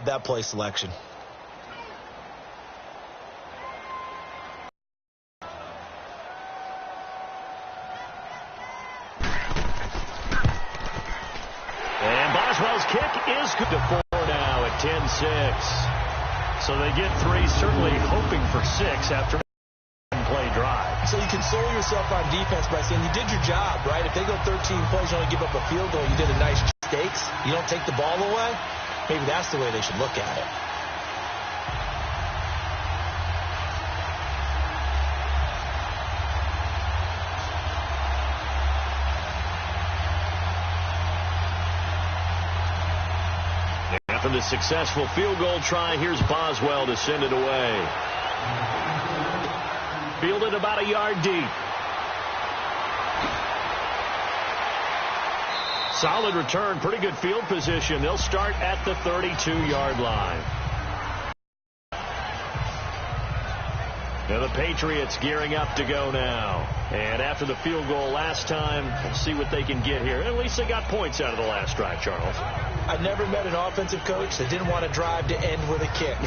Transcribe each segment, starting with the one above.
love that play selection. And Boswell's kick is good to 4 now at 10-6. So they get 3, certainly hoping for 6 after play drive. So you console yourself on defense by saying you did your job, right? If they go 13 plays, you only give up a field goal, you did a nice stakes. You don't take the ball away. Maybe that's the way they should look at it. After the successful field goal try, here's Boswell to send it away. Fielded about a yard deep. Solid return, pretty good field position. They'll start at the 32-yard line. Now the Patriots gearing up to go now. And after the field goal last time, we'll see what they can get here. At least they got points out of the last drive, Charles. I never met an offensive coach that didn't want to drive to end with a kick.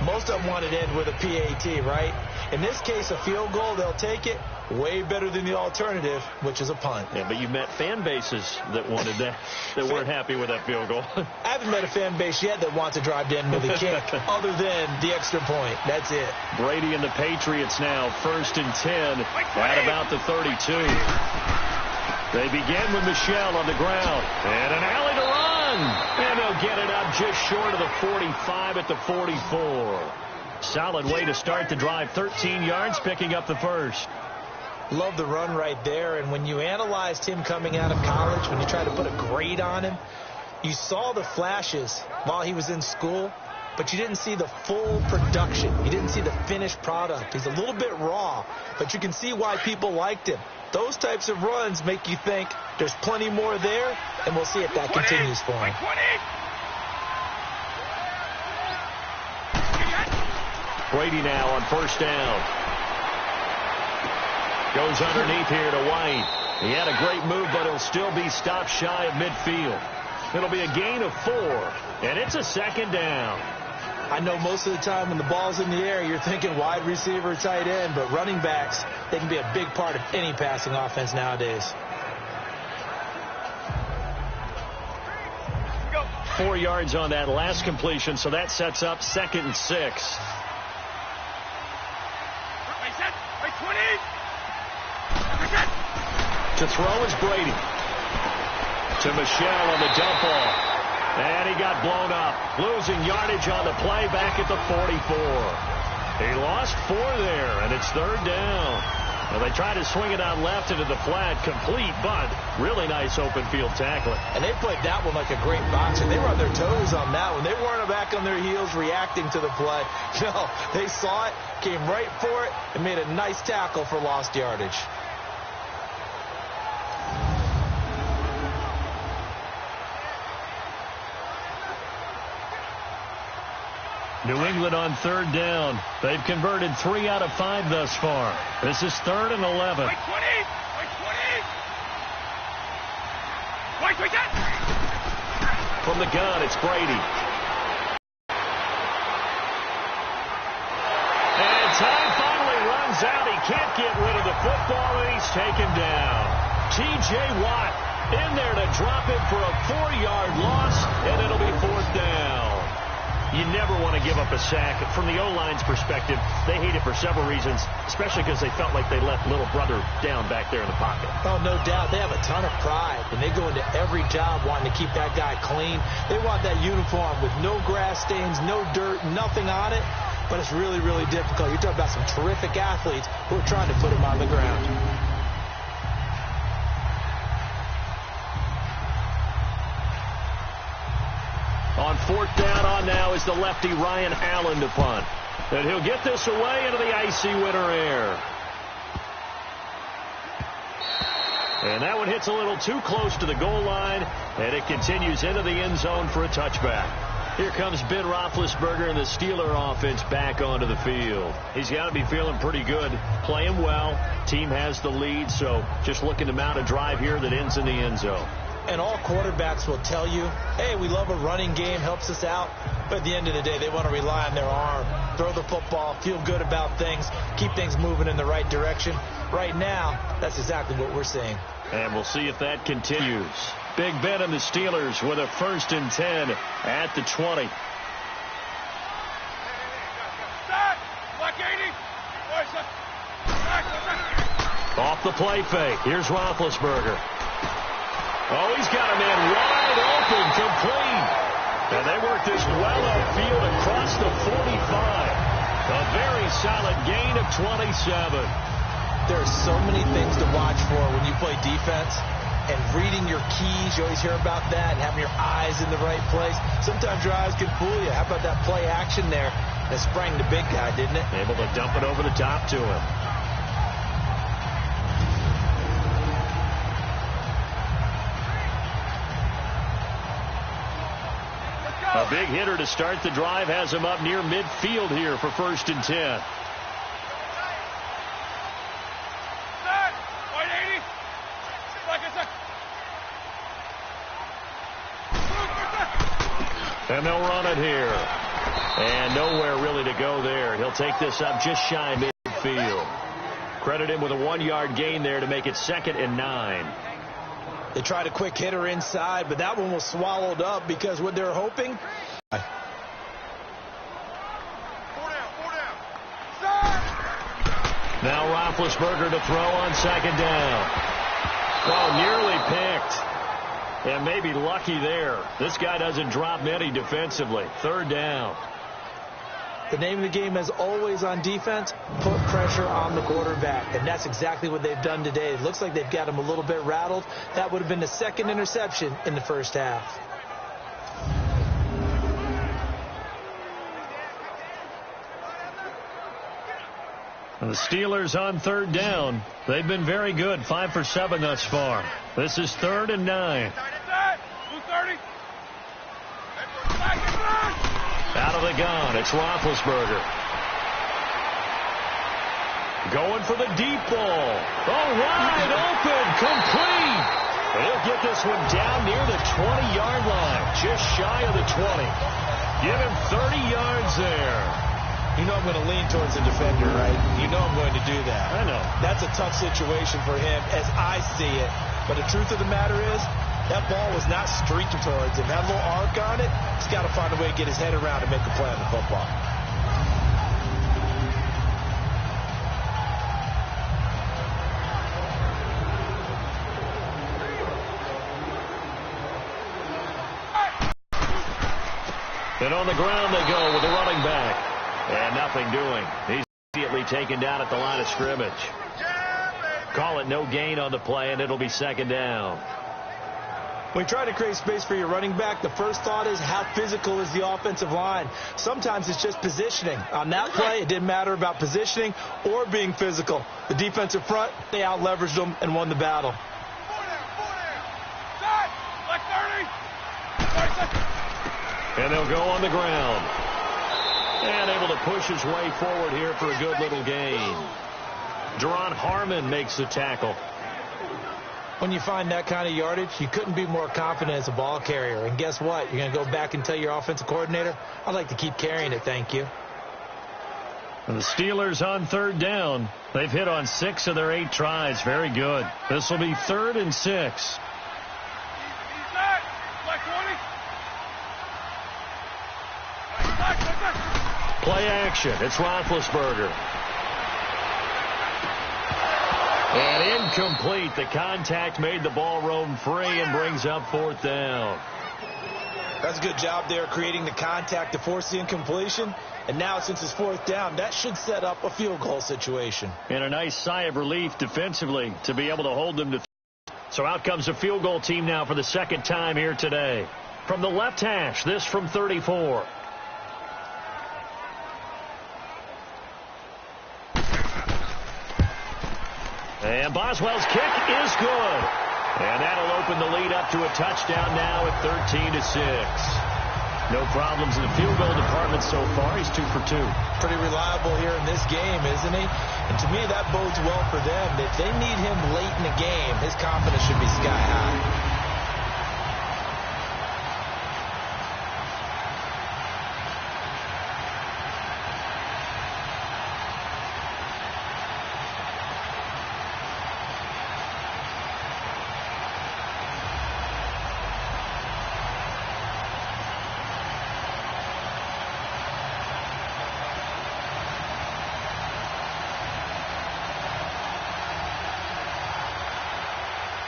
Most of them wanted to end with a PAT, right? In this case, a field goal, they'll take it. Way better than the alternative, which is a punt. Yeah, but you've met fan bases that wanted that, that weren't happy with that field goal. I haven't met a fan base yet that wants to drive to end with a kick, other than the extra point. That's it. Brady and the Patriots now, 1st and 10 at about the 32. They begin with Michelle on the ground. And an alley to run. And they'll get it up just short of the 45 at the 44. Solid way to start the drive. 13 yards, picking up the first. Love the run right there. And when you analyzed him coming out of college, when you tried to put a grade on him, you saw the flashes while he was in school, but you didn't see the full production. You didn't see the finished product. He's a little bit raw, but you can see why people liked him. Those types of runs make you think there's plenty more there, and we'll see if that continues for him. Brady now on 1st down. Goes underneath here to White. He had a great move, but he'll still be stopped shy of midfield. It'll be a gain of 4, and it's a 2nd down. I know most of the time when the ball's in the air, you're thinking wide receiver, tight end, but running backs, they can be a big part of any passing offense nowadays. 4 yards on that last completion, so that sets up 2nd and 6. To throw is Brady. To Michelle on the dump off. And he got blown up. Losing yardage on the play back at the 44. He lost 4 there, and it's 3rd down. Well, they tried to swing it out left into the flat. Complete, but really nice open field tackling. And they played that one like a great boxer. They were on their toes on that one. They weren't back on their heels reacting to the play. No, they saw it, came right for it, and made a nice tackle for lost yardage. New England on 3rd down. They've converted 3 out of 5 thus far. This is 3rd and 11. From the gun, it's Brady. And time finally runs out. He can't get rid of the football, and he's taken down. T.J. Watt in there to drop it for a 4-yard loss, and it'll be 4th down. You never want to give up a sack. From the O-line's perspective, they hate it for several reasons, especially because they felt like they left little brother down back there in the pocket. Oh, no doubt. They have a ton of pride, and they go into every job wanting to keep that guy clean. They want that uniform with no grass stains, no dirt, nothing on it, but it's really, really difficult. You're talking about some terrific athletes who are trying to put him on the ground. On 4th down on now is the lefty Ryan Allen to punt. And he'll get this away into the icy winter air. And that one hits a little too close to the goal line, and it continues into the end zone for a touchback. Here comes Ben Roethlisberger and the Steeler offense back onto the field. He's got to be feeling pretty good, playing well. Team has the lead, so just looking to mount a drive here that ends in the end zone. And all quarterbacks will tell you, hey, we love a running game, helps us out. But at the end of the day, they want to rely on their arm, throw the football, feel good about things, keep things moving in the right direction. Right now, that's exactly what we're seeing. And we'll see if that continues. Big Ben and the Steelers with a 1st and 10 at the 20. Off the play fake. Here's Roethlisberger. Oh, he's got a man wide open, complete. And they work this well upfield across the 45. A very solid gain of 27. There are so many things to watch for when you play defense. And reading your keys, you always hear about that, and having your eyes in the right place. Sometimes your eyes can fool you. How about that play action there that sprang the big guy, didn't it? Able to dump it over the top to him. A big hitter to start the drive has him up near midfield here for 1st and 10. And they'll run it here. And nowhere really to go there. He'll take this up just shy midfield. Credit him with a 1-yard gain there to make it 2nd and 9. They tried a quick hitter inside, but that one was swallowed up because what they're hoping. Now Roethlisberger to throw on 2nd down. Oh, nearly picked. And maybe lucky there. This guy doesn't drop many defensively. 3rd down. The name of the game, as always on defense, put pressure on the quarterback. And that's exactly what they've done today. It looks like they've got him a little bit rattled. That would have been the 2nd interception in the 1st half. And the Steelers on 3rd down. They've been very good. 5 for 7 thus far. This is 3rd and 9. Out of the gun, it's Roethlisberger. Going for the deep ball. Oh, wide open, complete. And he'll get this one down near the 20-yard line, just shy of the 20. Give him 30 yards there. You know I'm going to lean towards the defender, right? You know I'm going to do that. I know. That's a tough situation for him as I see it. But the truth of the matter is, that ball was not streaking towards him. That little arc on it, he's got to find a way to get his head around and make a play on the football. And on the ground they go with the running back. And nothing doing. He's immediately taken down at the line of scrimmage. Call it no gain on the play, and it'll be 2nd down. When you try to create space for your running back, the first thought is how physical is the offensive line. Sometimes it's just positioning. On that play, it didn't matter about positioning or being physical. The defensive front, they out-leveraged them and won the battle. And they'll go on the ground. And able to push his way forward here for a good little gain. Deron Harmon makes the tackle. When you find that kind of yardage, you couldn't be more confident as a ball carrier. And guess what? You're going to go back and tell your offensive coordinator, I'd like to keep carrying it, thank you. And the Steelers on 3rd down. They've hit on 6 of their 8 tries. Very good. This will be 3rd and 6. Play action. It's Roethlisberger. And incomplete. The contact made the ball roam free and brings up 4th down. That's a good job there creating the contact to force the incompletion. And now since it's 4th down, that should set up a field goal situation. And a nice sigh of relief defensively to be able to hold them to. So out comes a field goal team now for the 2nd time here today. From the left hash, this from 34. And Boswell's kick is good. And that'll open the lead up to a touchdown now at 13-6. No problems in the field goal department so far. He's 2 for 2. Pretty reliable here in this game, isn't he? And to me, that bodes well for them. If they need him late in the game, his confidence should be sky high.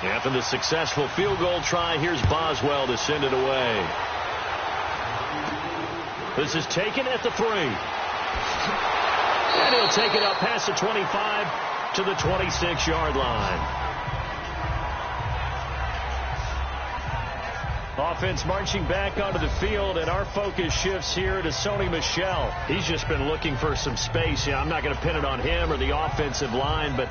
After the successful field goal try, here's Boswell to send it away. This is taken at the 3. And he'll take it up past the 25 to the 26-yard line. Offense marching back onto the field, and our focus shifts here to Sony Michel. He's just been looking for some space. I'm not going to pin it on him or the offensive line, but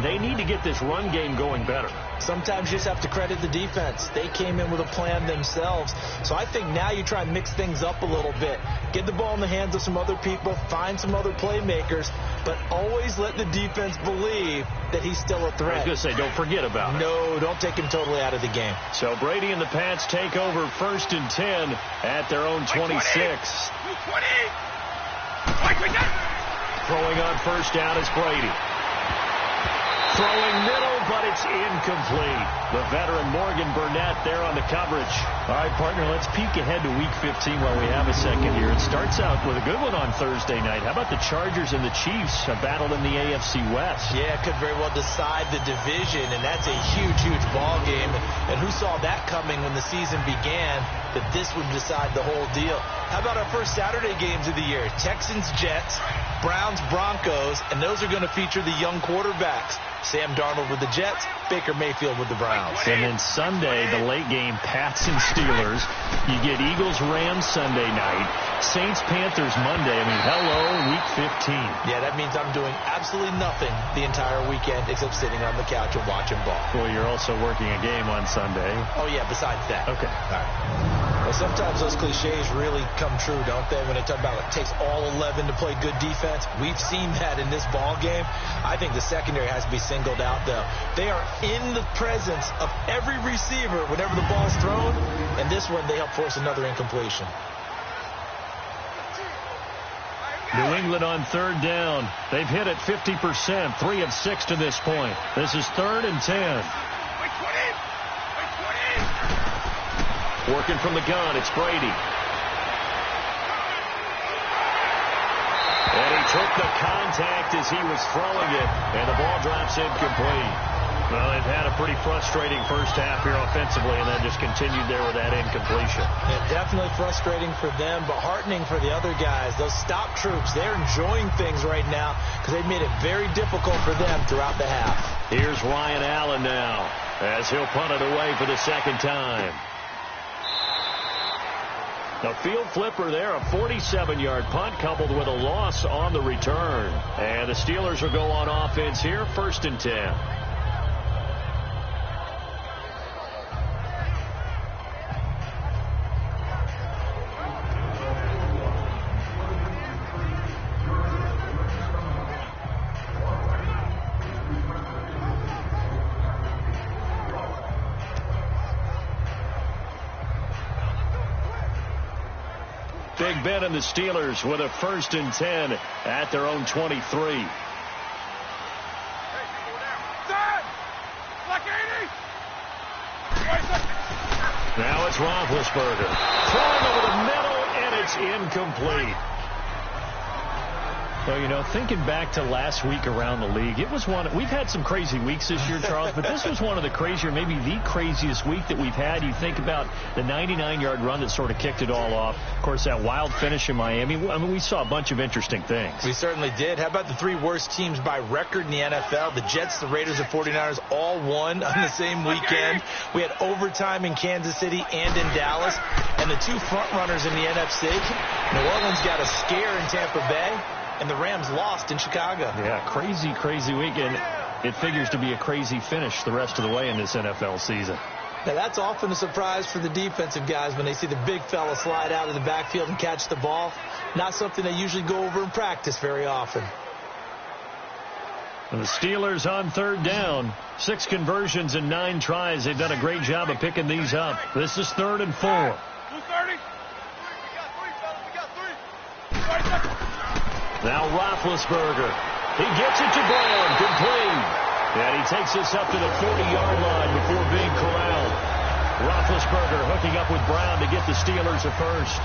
they need to get this run game going better. Sometimes you just have to credit the defense. They came in with a plan themselves. So I think now you try and mix things up a little bit. Get the ball in the hands of some other people, find some other playmakers, but always let the defense believe that he's still a threat. I was going to say, don't forget about it. No, don't take him totally out of the game. So Brady and the Pats take over 1st and 10 at their own 26. Throwing on 1st down is Brady. Throwing middle, but it's incomplete. The veteran Morgan Burnett there on the coverage. All right, partner, let's peek ahead to Week 15 while we have a second here. It starts out with a good one on Thursday night. How about the Chargers and the Chiefs, a battle in the AFC West? Yeah, it could very well decide the division, and that's a huge, huge ball game. And who saw that coming when the season began, that this would decide the whole deal? How about our first Saturday games of the year? Texans, Jets, Browns, Broncos, and those are going to feature the young quarterbacks. Sam Darnold with the Jets, Baker Mayfield with the Browns. And then Sunday, the late game, Pats and Steelers. You get Eagles, Rams Sunday night. Saints, Panthers Monday. I mean, hello, Week 15. Yeah, that means I'm doing absolutely nothing the entire weekend except sitting on the couch and watching ball. Well, you're also working a game on Sunday. Oh, yeah, besides that. Okay. All right. Well, sometimes those cliches really come true, don't they? When they talk about it takes all 11 to play good defense. We've seen that in this ball game. I think the secondary has to be singled out, though. They are in the presence of every receiver whenever the ball's thrown. And this one, they help force another incompletion. New England on 3rd down. They've hit it 50%, 3 of 6 to this point. This is 3rd and 10. Working from the gun, it's Brady. And he took the contact as he was throwing it, and the ball drops incomplete. Well, they've had a pretty frustrating first half here offensively, and then just continued there with that incompletion. Yeah, definitely frustrating for them, but heartening for the other guys. Those stop troops, they're enjoying things right now because they've made it very difficult for them throughout the half. Here's Ryan Allen now as he'll punt it away for the second time. A field flipper there, a 47-yard punt coupled with a loss on the return. And the Steelers will go on offense here, 1st and 10. Big Ben and the Steelers with a 1st and 10 at their own 23. Now it's Roethlisberger. Throwing over the middle, and it's incomplete. Well, you know, thinking back to last week around the league, it was one. We've had some crazy weeks this year, Charles, but this was one of the crazier, maybe the craziest week that we've had. You think about the 99-yard run that sort of kicked it all off. Of course, that wild finish in Miami. I mean, we saw a bunch of interesting things. We certainly did. How about the 3 worst teams by record in the NFL? The Jets, the Raiders, and 49ers all won on the same weekend. We had overtime in Kansas City and in Dallas. And the 2 front runners in the NFC, New Orleans got a scare in Tampa Bay. And the Rams lost in Chicago. Yeah, crazy, crazy weekend. It figures to be a crazy finish the rest of the way in this NFL season. Now, that's often a surprise for the defensive guys when they see the big fella slide out of the backfield and catch the ball. Not something they usually go over in practice very often. And the Steelers on 3rd down. 6 conversions and 9 tries. They've done a great job of picking these up. This is 3rd and 4. 230. We got 3. Now Roethlisberger. He gets it to Brown. Complete. And he takes this up to the 40-yard line before being corralled. Roethlisberger hooking up with Brown to get the Steelers a first.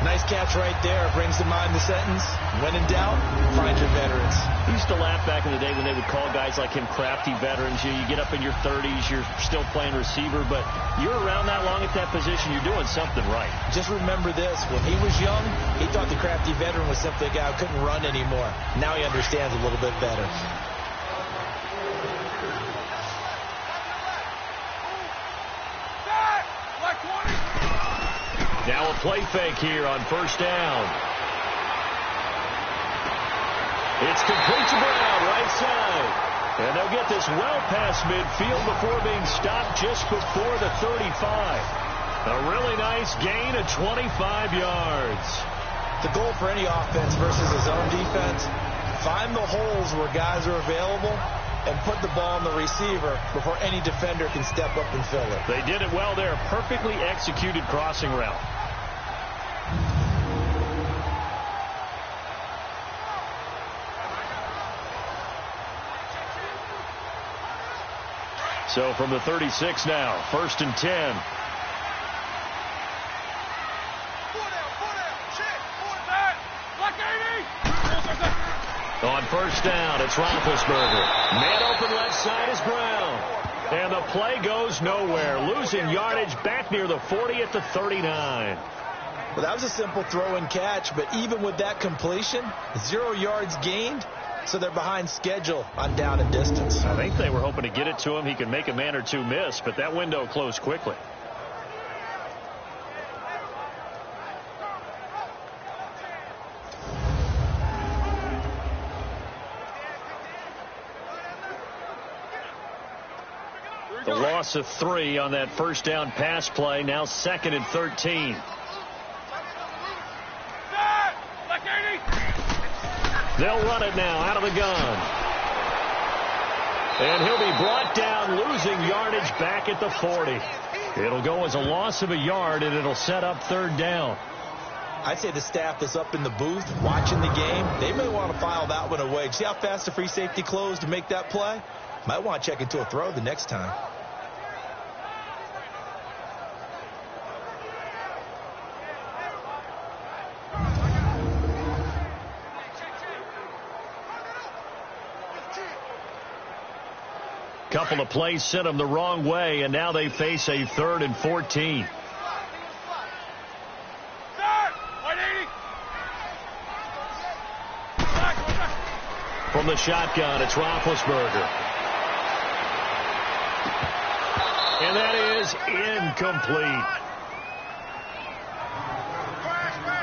Nice catch right there. Brings to mind the sentence, when in doubt, find your veterans. I used to laugh back in the day when they would call guys like him crafty veterans. You get up in your 30s, you're still playing receiver, but you're around that long at that position, you're doing something right. Just remember this. When he was young, he thought the crafty veteran was simply a guy who couldn't run anymore. Now he understands a little bit better. Now a play fake here on first down. It's complete to Brown, right side. And they'll get this well past midfield before being stopped just before the 35. A really nice gain of 25 yards. The goal for any offense versus a zone defense, find the holes where guys are available and put the ball on the receiver before any defender can step up and fill it. They did it well there. Perfectly executed crossing route. So from the 36 now, 1st and 10. On first down, it's Roethlisberger. Man open left side is Brown. And the play goes nowhere. Losing yardage back near the 40 at the 39. Well, that was a simple throw and catch, but even with that completion, 0 yards gained, so they're behind schedule on down and distance. I think they were hoping to get it to him. He could make a man or two miss, but that window closed quickly. The loss of 3 on that first down pass play. Now 2nd and 13. They'll run it now out of the gun. And he'll be brought down, losing yardage back at the 40. It'll go as a loss of a yard, and it'll set up 3rd down. I'd say the staff that's up in the booth watching the game, they may want to file that one away. See how fast the free safety closed to make that play? Might want to check into a throw the next time. Couple of plays sent them the wrong way, and now they face a 3rd and 14. From the shotgun, it's Roethlisberger. And that is incomplete.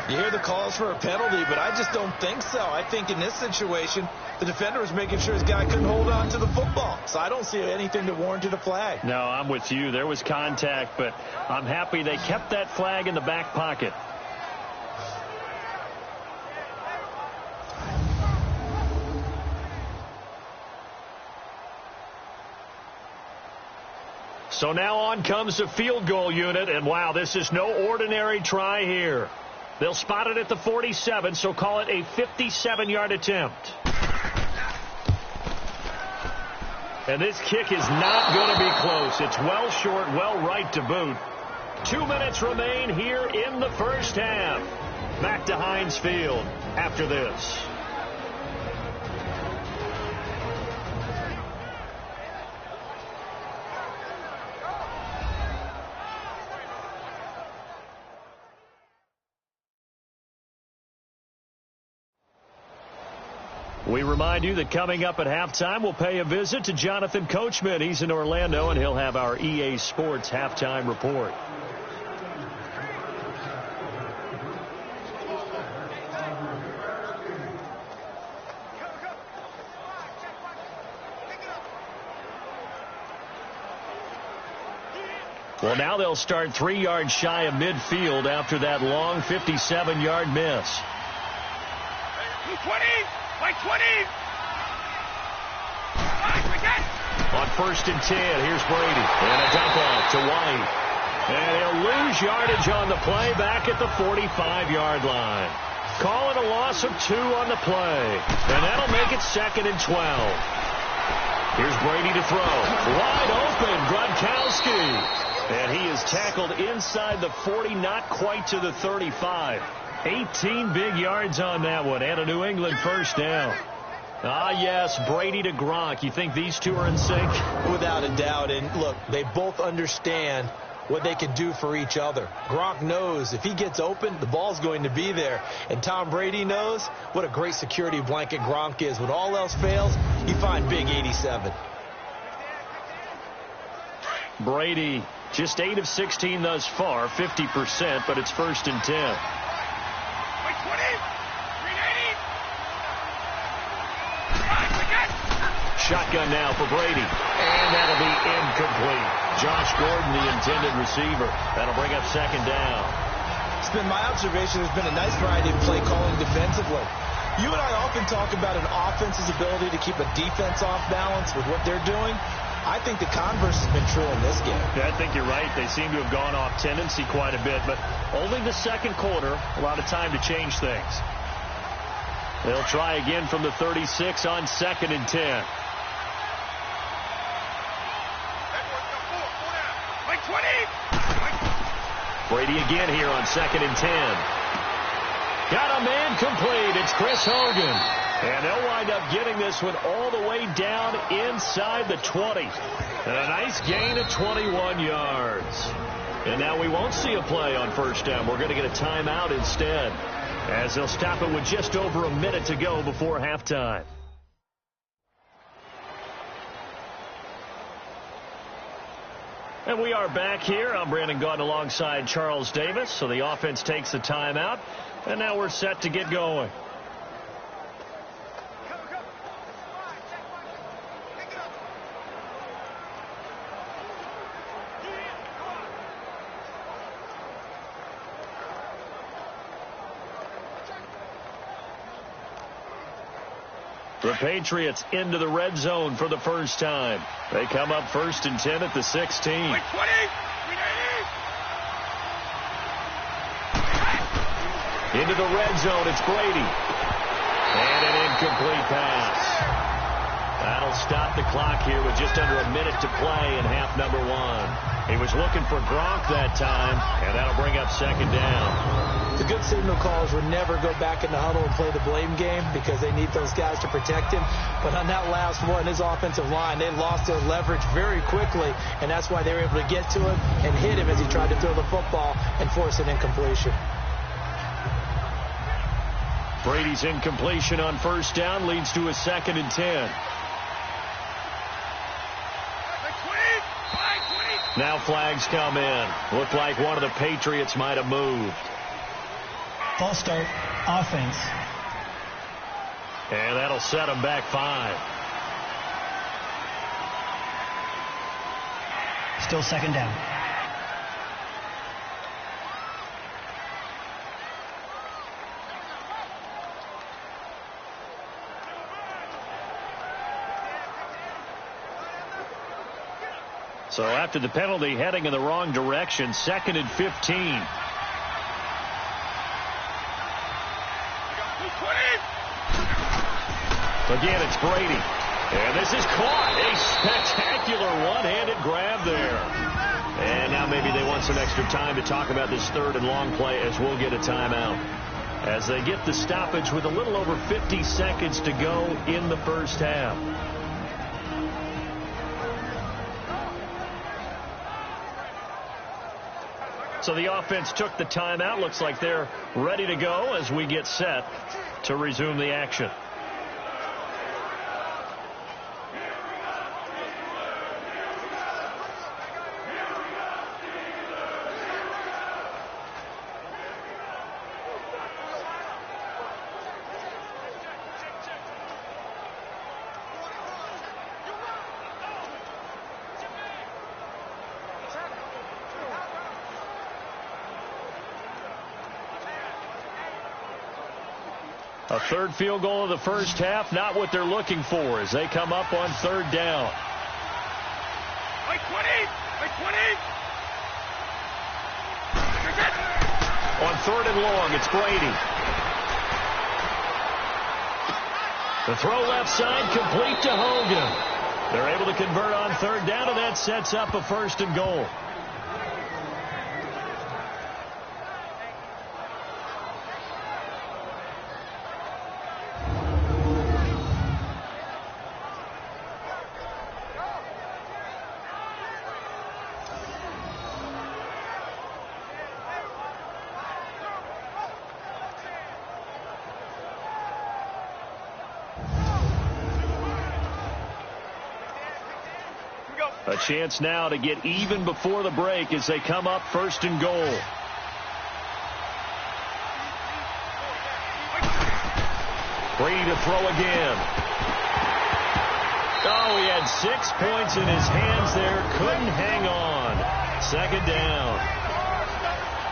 You hear the calls for a penalty, but I just don't think so. I think in this situation, the defender was making sure his guy couldn't hold on to the football. So I don't see anything that warranted a flag. No, I'm with you. There was contact, but I'm happy they kept that flag in the back pocket. So now on comes the field goal unit, and wow, this is no ordinary try here. They'll spot it at the 47, so call it a 57-yard attempt. And this kick is not going to be close. It's well short, well right to boot. 2 minutes remain here in the first half. Back to Heinz Field after this. We remind you that coming up at halftime, we'll pay a visit to Jonathan Coachman. He's in Orlando, and he'll have our EA Sports halftime report. Well, now they'll start 3 yards shy of midfield after that long 57-yard miss. 20! Like 20! On 1st and 10, here's Brady. And a dump off to White. And he'll lose yardage on the play back at the 45-yard line. Call it a loss of 2 on the play. And that'll make it 2nd and 12. Here's Brady to throw. Wide open, Gronkowski. And he is tackled inside the 40, not quite to the 35. 18 big yards on that one, and a New England first down. Ah, yes, Brady to Gronk. You think these two are in sync? Without a doubt. And look, they both understand what they can do for each other. Gronk knows if he gets open, the ball's going to be there. And Tom Brady knows what a great security blanket Gronk is. When all else fails, you find big 87. Brady, just 8 of 16 thus far, 50%, but it's 1st and 10. Shotgun now for Brady. And that'll be incomplete. Josh Gordon, the intended receiver. That'll bring up 2nd down. It's been my observation. There's been a nice variety of play calling defensively. You and I often talk about an offense's ability to keep a defense off balance with what they're doing. I think the converse has been true in this game. Yeah, I think you're right. They seem to have gone off tendency quite a bit, but only the second quarter, a lot of time to change things. They'll try again from the 36 on 2nd and 10. Brady again here on 2nd and 10. Got a man complete. It's Chris Hogan. And they'll wind up getting this one all the way down inside the 20. And a nice gain of 21 yards. And now we won't see a play on 1st down. We're going to get a timeout instead, as they'll stop it with just over a minute to go before halftime. And we are back here. I'm Brandon Gaudin alongside Charles Davis. So the offense takes the timeout, and now we're set to get going. The Patriots into the red zone for the first time. They come up 1st and 10 at the 16. Into the red zone, it's Brady. And an incomplete pass. That'll stop the clock here with just under a minute to play in half number 1. He was looking for Gronk that time, and that'll bring up 2nd down. The good signal callers would never go back in the huddle and play the blame game because they need those guys to protect him. But on that last one, his offensive line, they lost their leverage very quickly, and that's why they were able to get to him and hit him as he tried to throw the football and force an incompletion. Brady's incompletion on 1st down leads to a 2nd and 10. Now flags come in. Looked like one of the Patriots might have moved. False start, offense. And that'll set them back 5. Still 2nd down. So after the penalty, heading in the wrong direction, 2nd and 15. Again, it's Brady. And this is caught. A spectacular one-handed grab there. And now maybe they want some extra time to talk about this 3rd and long play, as we'll get a timeout. As they get the stoppage with a little over 50 seconds to go in the first half. So the offense took the timeout. Looks like they're ready to go as we get set to resume the action. A 3rd field goal of the first half, not what they're looking for as they come up on 3rd down. On 3rd and long, it's Brady. The throw left side, complete to Hogan. They're able to convert on 3rd down, and that sets up a 1st and goal. A chance now to get even before the break as they come up 1st and goal. Brady to throw again. Oh, he had 6 points in his hands there. Couldn't hang on. 2nd down.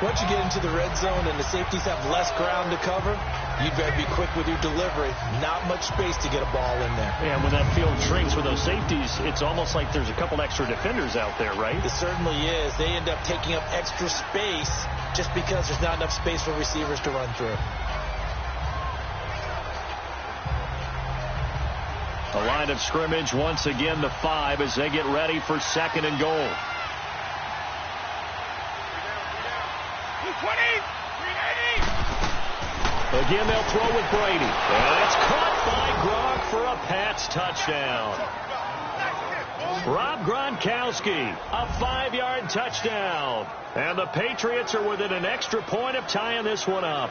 Once you get into the red zone and the safeties have less ground to cover, you'd better be quick with your delivery. Not much space to get a ball in there. Yeah, when that field shrinks with those safeties, it's almost like there's a couple extra defenders out there, right? It certainly is. They end up taking up extra space just because there's not enough space for receivers to run through. The line of scrimmage once again the 5 as they get ready for 2nd and goal. 220, 380. Again, they'll throw with Brady. And it's caught by Gronk for a Pats touchdown. Rob Gronkowski, a 5-yard touchdown. And the Patriots are within an extra point of tying this one up.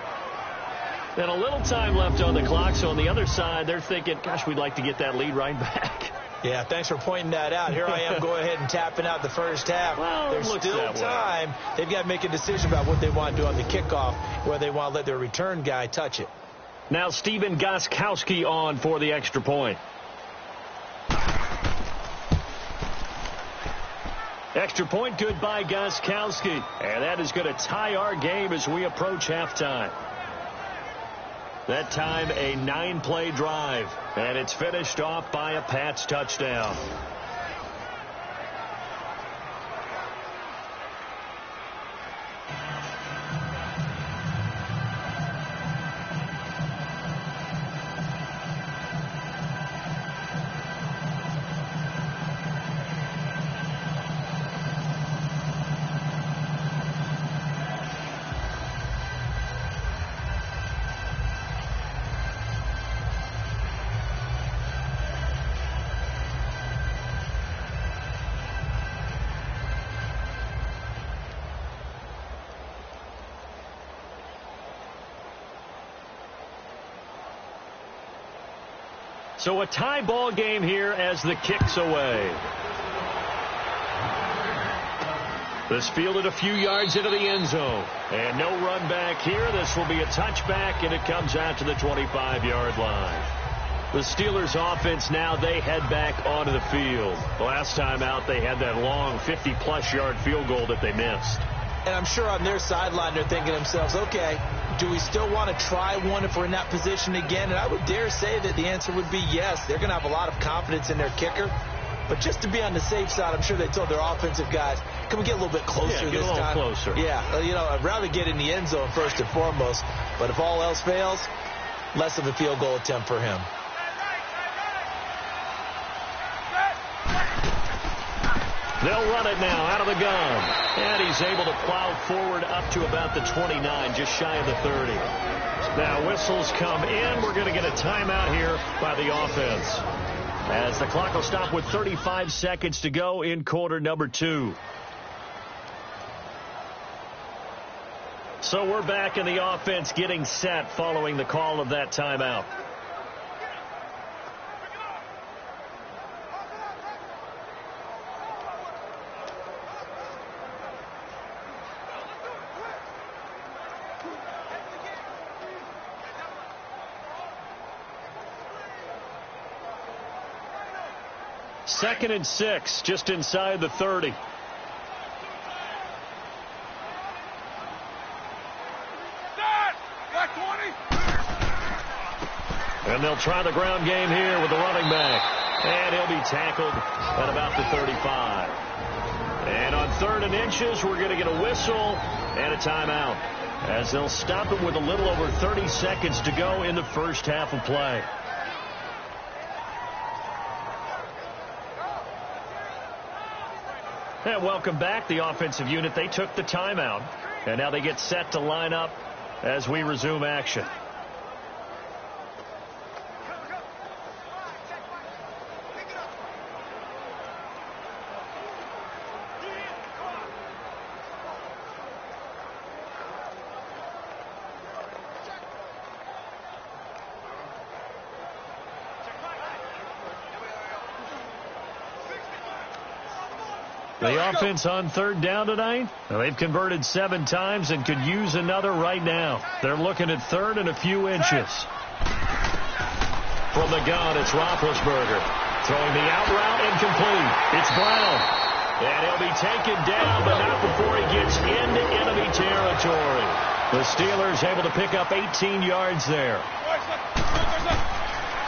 And a little time left on the clock, so on the other side, they're thinking, gosh, we'd like to get that lead right back. Yeah, thanks for pointing that out. Here I am, go ahead and tapping out the first half. Well, there's still time. They've got to make a decision about what they want to do on the kickoff, whether they want to let their return guy touch it. Now Stephen Gostkowski on for the extra point. Extra point good by Gostkowski. And that is going to tie our game as we approach halftime. That time a 9-play drive. And it's finished off by a Pats touchdown. So a tie ball game here as the kick's away. This fielded a few yards into the end zone. And no run back here. This will be a touchback, and it comes out to the 25-yard line. The Steelers offense now, they head back onto the field. The last time out, they had that long 50-plus yard field goal that they missed. And I'm sure on their sideline they're thinking to themselves, okay, do we still want to try one if we're in that position again? And I would dare say that the answer would be yes. They're going to have a lot of confidence in their kicker. But just to be on the safe side, I'm sure they told their offensive guys, can we get a little bit closer this time? Closer. Yeah, you know, I'd rather get in the end zone first and foremost. But if all else fails, less of a field goal attempt for him. They'll run it now out of the gun. And he's able to plow forward up to about the 29, just shy of the 30. Now whistles come in. We're going to get a timeout here by the offense, as the clock will stop with 35 seconds to go in quarter number 2. So we're back in the offense getting set following the call of that timeout. Second and 6, just inside the 30. And they'll try the ground game here with the running back. And he'll be tackled at about the 35. And on 3rd and inches, we're going to get a whistle and a timeout, as they'll stop it with a little over 30 seconds to go in the first half of play. And welcome back. The offensive unit, they took the timeout. And now they get set to line up as we resume action. The offense on third down tonight, well, they've converted 7 times and could use another right now. They're looking at third and a few inches. From the gun, it's Roethlisberger. Throwing the out route incomplete. It's Brown. And he'll be taken down, but not before he gets into enemy territory. The Steelers able to pick up 18 yards there.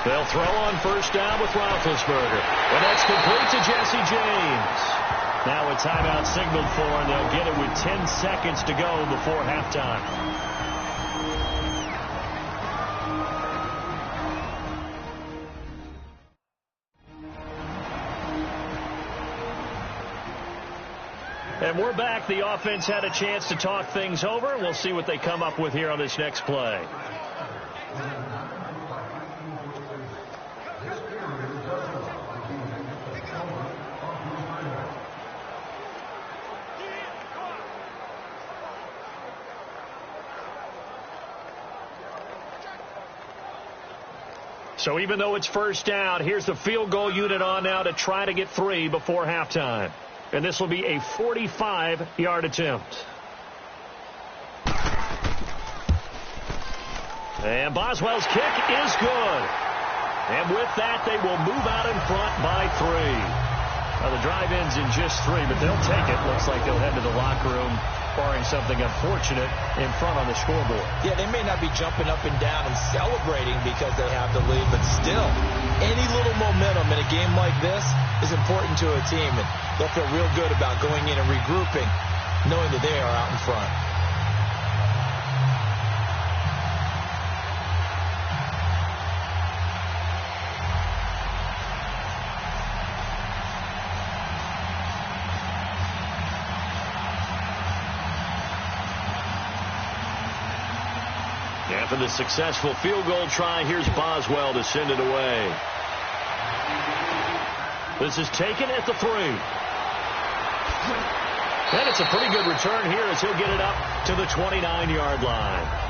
They'll throw on first down with Roethlisberger. And that's complete to Jesse James. Now a timeout signaled for, and they'll get it with 10 seconds to go before halftime. And we're back. The offense had a chance to talk things over. We'll see what they come up with here on this next play. So even though it's first down, here's the field goal unit on now to try to get 3 before halftime. And this will be a 45-yard attempt. And Boswell's kick is good. And with that, they will move out in front by 3. Now, the drive ends in just 3, but they'll take it. Looks like they'll head to the locker room, barring something unfortunate in front on the scoreboard. Yeah, they may not be jumping up and down and celebrating because they have the lead, but still, any little momentum in a game like this is important to a team, and they'll feel real good about going in and regrouping, knowing that they are out in front. After the successful field goal try, here's Boswell to send it away. This is taken at the 3. And it's a pretty good return here as he'll get it up to the 29-yard line.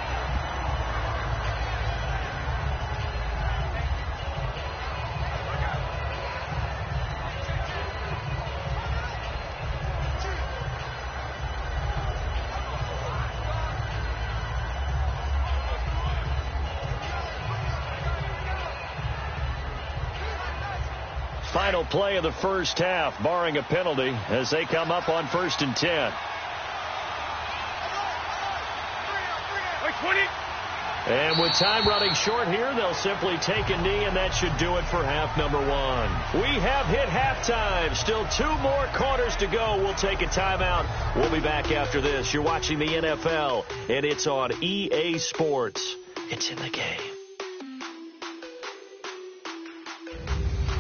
Final play of the first half, barring a penalty, as they come up on 1st and 10. And with time running short here, they'll simply take a knee, and that should do it for half number 1. We have hit halftime. Still 2 more quarters to go. We'll take a timeout. We'll be back after this. You're watching the NFL, and it's on EA Sports. It's in the game.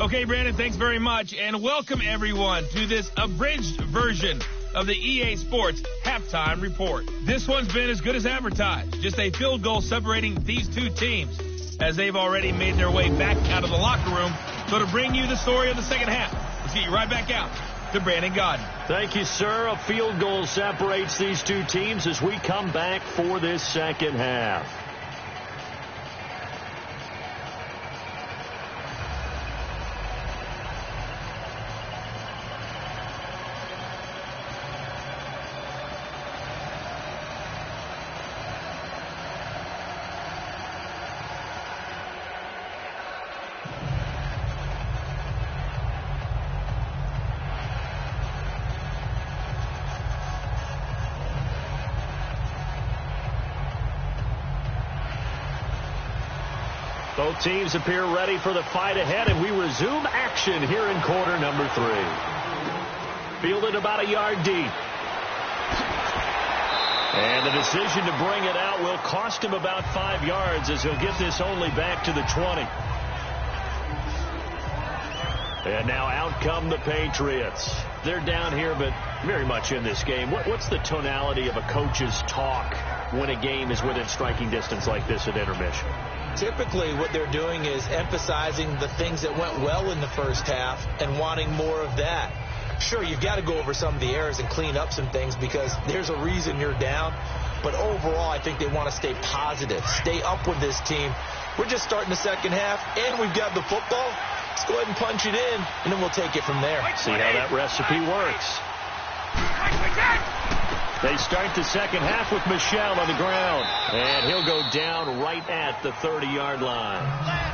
Okay, Brandon, thanks very much, and welcome everyone to this abridged version of the EA Sports Halftime Report. This one's been as good as advertised, just a field goal separating these 2 teams as they've already made their way back out of the locker room. So to bring you the story of the second half, let's get you right back out to Brandon Godden. Thank you, sir. A field goal separates these 2 teams as we come back for this second half. Both teams appear ready for the fight ahead, and we resume action here in quarter number 3. Fielded about a yard deep. And the decision to bring it out will cost him about 5 yards as he'll get this only back to the 20. And now out come the Patriots. They're down here, but very much in this game. What's the tonality of a coach's talk when a game is within striking distance like this at intermission? Typically, what they're doing is emphasizing the things that went well in the first half and wanting more of that. Sure, you've got to go over some of the errors and clean up some things because there's a reason you're down. But overall, I think they want to stay positive, stay up with this team. We're just starting the second half, and we've got the football. Let's go ahead and punch it in, and then we'll take it from there. See how that recipe works. They start the second half with Michel on the ground. And he'll go down right at the 30-yard line.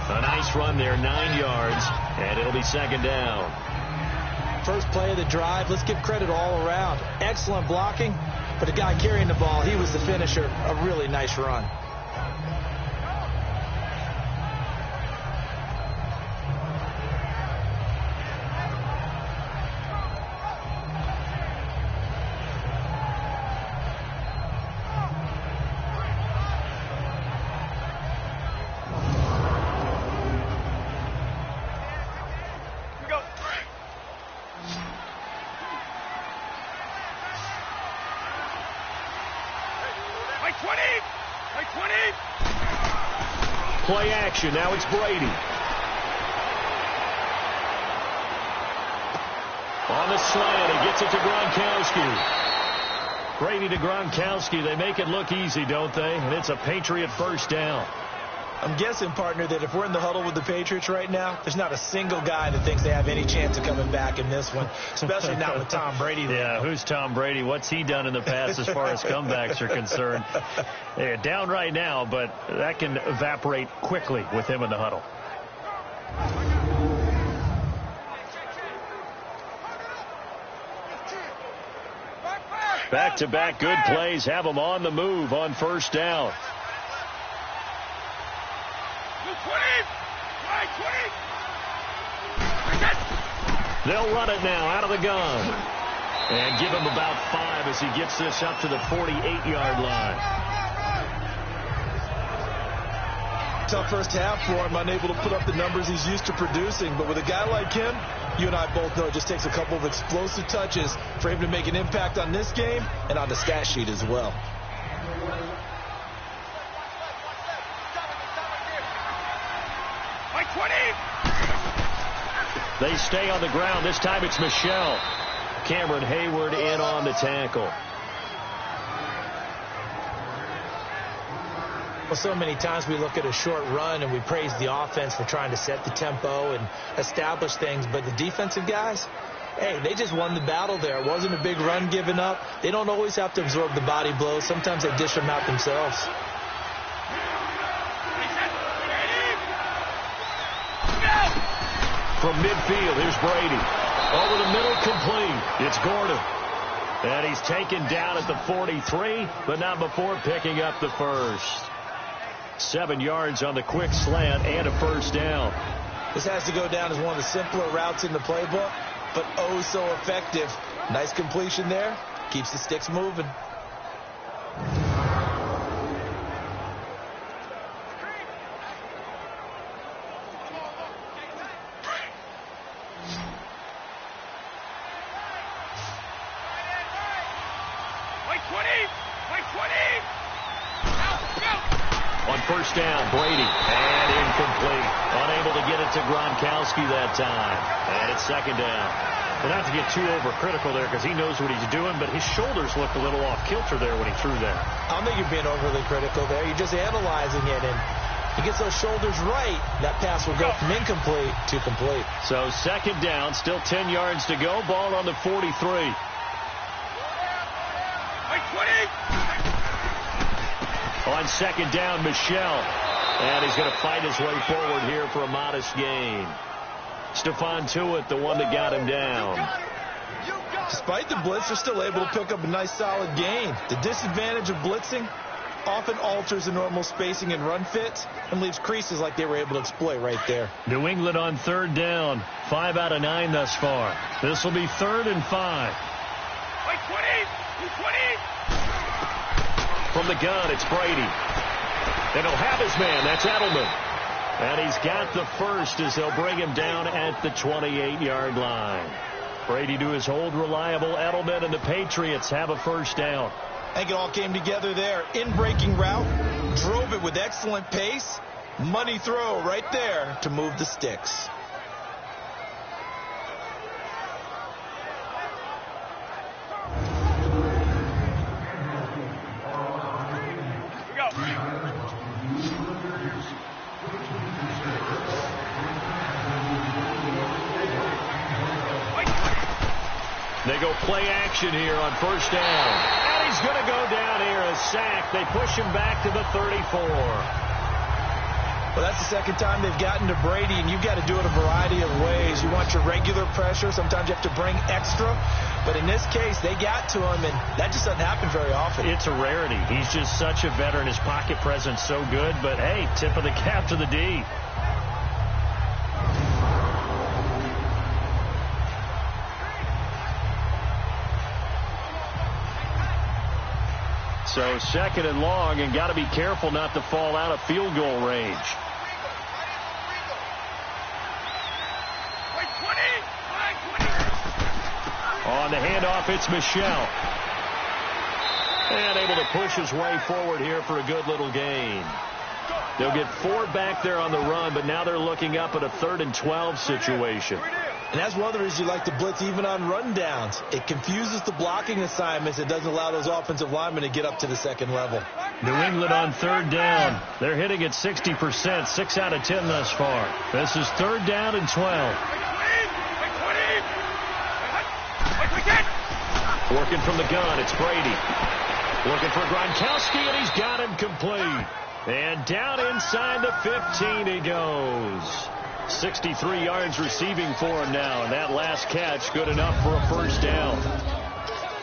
A nice run there, 9 yards, and it'll be second down. First play of the drive, let's give credit all around. Excellent blocking, but the guy carrying the ball, he was the finisher. A really nice run. Play action. Now it's Brady. On the slant, he gets it to Gronkowski. Brady to Gronkowski. They make it look easy, don't they? And it's a Patriot first down. I'm guessing, partner, that if we're in the huddle with the Patriots right now, there's not a single guy that thinks they have any chance of coming back in this one, especially not with Tom Brady. Yeah, who's Tom Brady? What's he done in the past as far as comebacks are concerned? They're down right now, but that can evaporate quickly with him in the huddle. Back-to-back good plays have them on the move on first down. They'll run it now out of the gun. And give him about 5 as he gets this up to the 48-yard line. Tough first half for him, unable to put up the numbers he's used to producing. But with a guy like him, you and I both know it just takes a couple of explosive touches for him to make an impact on this game and on the stat sheet as well. They stay on the ground. This time it's Michel. Cameron Hayward in on the tackle. Well, so many times we look at a short run and we praise the offense for trying to set the tempo and establish things. But the defensive guys, hey, they just won the battle there. It wasn't a big run given up. They don't always have to absorb the body blows. Sometimes they dish them out themselves. From midfield, here's Brady. Over the middle, complete. It's Gordon. And he's taken down at the 43, but not before picking up the first. 7 yards on the quick slant and a first down. This has to go down as one of the simpler routes in the playbook, but oh so effective. Nice completion there. Keeps the sticks moving. On first down, Brady, and incomplete. Unable to get it to Gronkowski that time. And it's second down. And not to get too overcritical there because he knows what he's doing, but his shoulders looked a little off kilter there when he threw that. I don't think you're being overly critical there. You're just analyzing it, and he gets those shoulders right. That pass will go from incomplete to complete. So second down, still 10 yards to go. Ball on the 43. On second down, Michel. And he's going to fight his way forward here for a modest gain. Stephon Tuitt, the one that got him down. Despite the blitz, they're still able to pick up a nice solid gain. The disadvantage of blitzing often alters the normal spacing and run fits and leaves creases like they were able to exploit right there. New England on third down. 5 out of 9 thus far. This will be 3rd and 5. From the gun, it's Brady. And he'll have his man. That's Edelman. And he's got the first as they'll bring him down at the 28-yard line. Brady to his old reliable Edelman, and the Patriots have a first down. I think it all came together there. In-breaking route, drove it with excellent pace. Money throw right there to move the sticks. They go play action here on first down. And he's going to go down here, a sack. They push him back to the 34. Well, that's the second time they've gotten to Brady, and you've got to do it a variety of ways. You want your regular pressure. Sometimes you have to bring extra. But in this case, they got to him, and that just doesn't happen very often. It's a rarity. He's just such a veteran. His pocket presence so good. But, hey, tip of the cap to the D. So second and long, and got to be careful not to fall out of field goal range. On the handoff, it's Michel. And able to push his way forward here for a good little gain. They'll get 4 back there on the run, but now they're looking up at a 3rd and 12 situation. And that's one of the reasons you like to blitz even on rundowns. It confuses the blocking assignments. It doesn't allow those offensive linemen to get up to the second level. New England on 3rd down. They're hitting at 60%, 6 out of 10 thus far. This is 3rd down and 12. Working from the gun, it's Brady. Looking for Gronkowski, and he's got him complete. And down inside the 15 he goes. 63 yards receiving for him now, and that last catch good enough for a first down.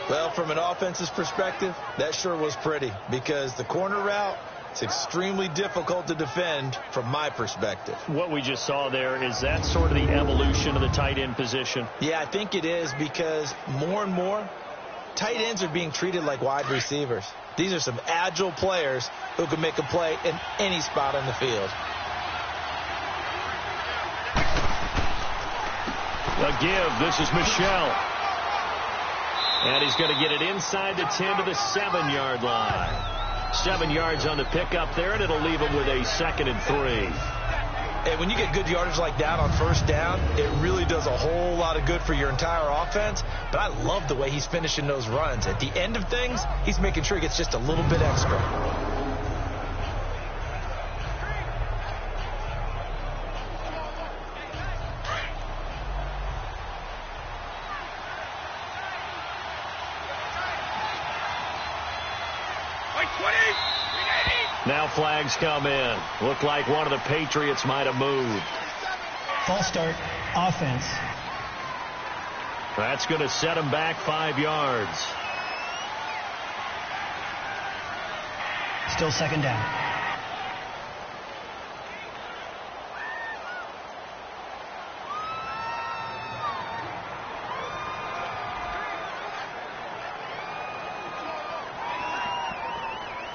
Well, from an offensive perspective, that sure was pretty, because the corner route, it's extremely difficult to defend from my perspective. What we just saw there, is that sort of the evolution of the tight end position? Yeah, I think it is, because more and more, tight ends are being treated like wide receivers. These are some agile players who can make a play in any spot on the field. A give. This is Michel. And he's going to get it inside the 10 to the 7-yard line. 7 yards on the pickup there, and it'll leave him with a 2nd and 3. And when you get good yardage like that on first down, it really does a whole lot of good for your entire offense. But I love the way he's finishing those runs. At the end of things, he's making sure he gets just a little bit extra. Now flags come in. Looked like one of the Patriots might have moved. False start, offense. That's going to set him back 5 yards. Still 2nd down.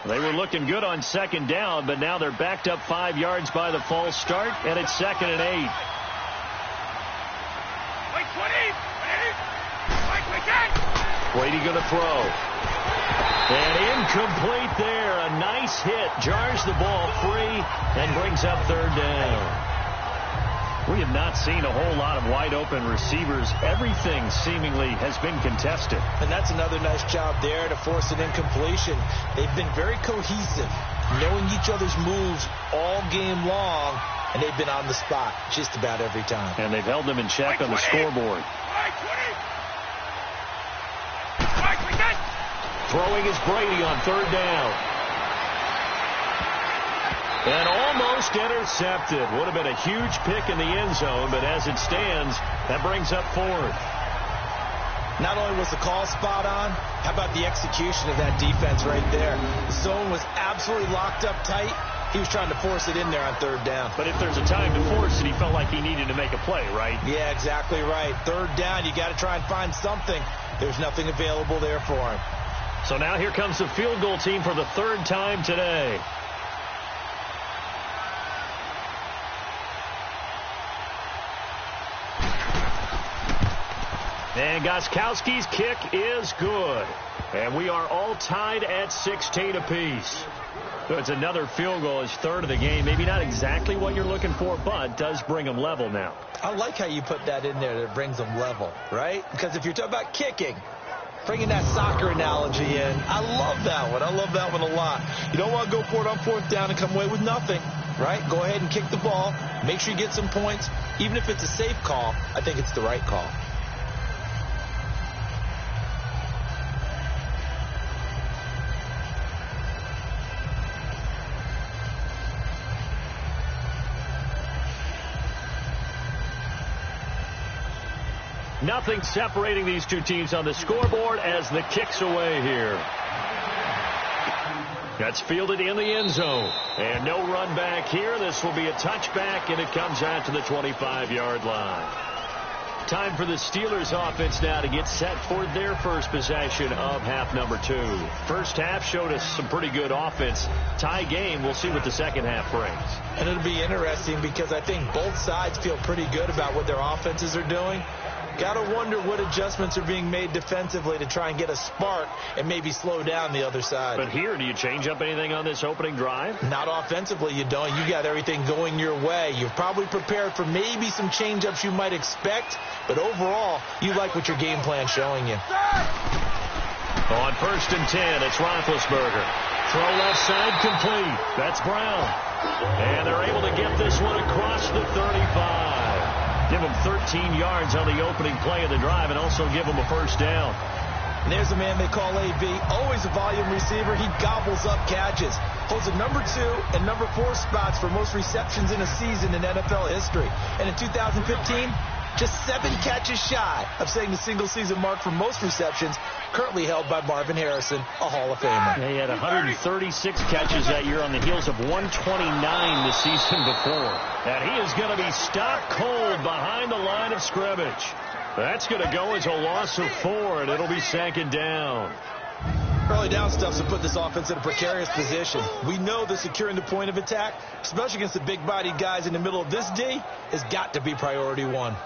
They were looking good on 2nd down, but now they're backed up 5 yards by the false start, and it's 2nd and 8. Brady going to throw. And incomplete there. A nice hit. Jars the ball free and brings up 3rd down. We have not seen a whole lot of wide-open receivers. Everything seemingly has been contested. And that's another nice job there to force an incompletion. They've been very cohesive, knowing each other's moves all game long, and they've been on the spot just about every time. And they've held them in check on the scoreboard. Throwing is Brady on 3rd down. And almost intercepted. Would have been a huge pick in the end zone, but as it stands, that brings up 4th. Not only was the call spot on, how about the execution of that defense right there? The zone was absolutely locked up tight. He was trying to force it in there on 3rd down. But if there's a time to force it, he felt like he needed to make a play, right? Yeah, exactly right. 3rd down, you got to try and find something. There's nothing available there for him. So now here comes the field goal team for the 3rd time today. And Gostkowski's kick is good. And we are all tied at 16 apiece. So it's another field goal, his 3rd of the game. Maybe not exactly what you're looking for, but does bring them level now. I like how you put that in there that brings them level, right? Because if you're talking about kicking, bringing that soccer analogy in, I love that one. I love that one a lot. You don't want to go for it on 4th down and come away with nothing, right? Go ahead and kick the ball. Make sure you get some points. Even if it's a safe call, I think it's the right call. Nothing separating these two teams on the scoreboard as the kick's away here. That's fielded in the end zone. And no run back here. This will be a touchback, and it comes out to the 25-yard line. Time for the Steelers offense now to get set for their first possession of half number 2. First half showed us some pretty good offense. Tie game. We'll see what the second half brings. And it'll be interesting because I think both sides feel pretty good about what their offenses are doing. Got to wonder what adjustments are being made defensively to try and get a spark and maybe slow down the other side. But here, do you change up anything on this opening drive? Not offensively, you don't. You got everything going your way. You've probably prepared for maybe some change-ups you might expect, but overall, you like what your game plan's showing you. On 1st and 10, it's Roethlisberger. Throw left side complete. That's Brown. And they're able to get this one across the 35. Give him 13 yards on the opening play of the drive and also give him a first down. And there's a man they call AB, always a volume receiver. He gobbles up catches. Holds the number 2 and number 4 spots for most receptions in a season in NFL history. And in 2015, just 7 catches shy of setting the single-season mark for most receptions, currently held by Marvin Harrison, a Hall of Famer. He had 136 catches that year on the heels of 129 the season before. And he is going to be stopped cold behind the line of scrimmage. That's going to go as a loss of 4, and it'll be 2nd down. Early down stuff's to put this offense in a precarious position. We know that securing the point of attack, especially against the big-bodied guys in the middle of this D, has got to be priority 1.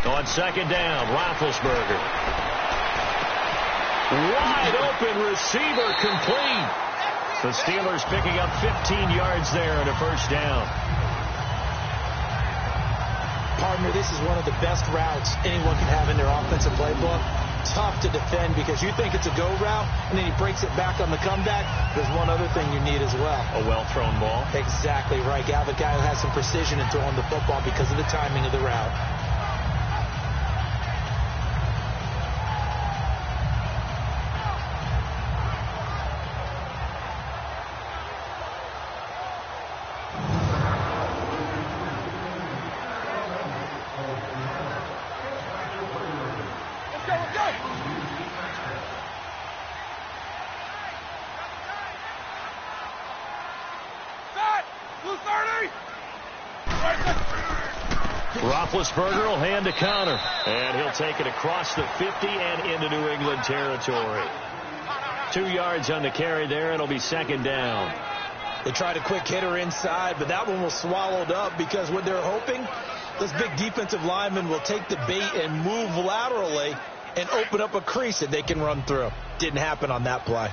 On 2nd down, Roethlisberger. Wide open receiver complete. The Steelers picking up 15 yards there and a first down. Partner, this is one of the best routes anyone can have in their offensive playbook. Tough to defend because you think it's a go route, and then he breaks it back on the comeback. There's one other thing you need as well. A well-thrown ball. Exactly right. Gal, the guy who has some precision in throwing the football because of the timing of the route. Roethlisberger will hand to Connor, and he'll take it across the 50 and into New England territory. 2 yards on the carry there. It'll be 2nd down. They tried a quick hitter inside, but that one was swallowed up because what they're hoping, this big defensive lineman will take the bait and move laterally and open up a crease that they can run through. Didn't happen on that play.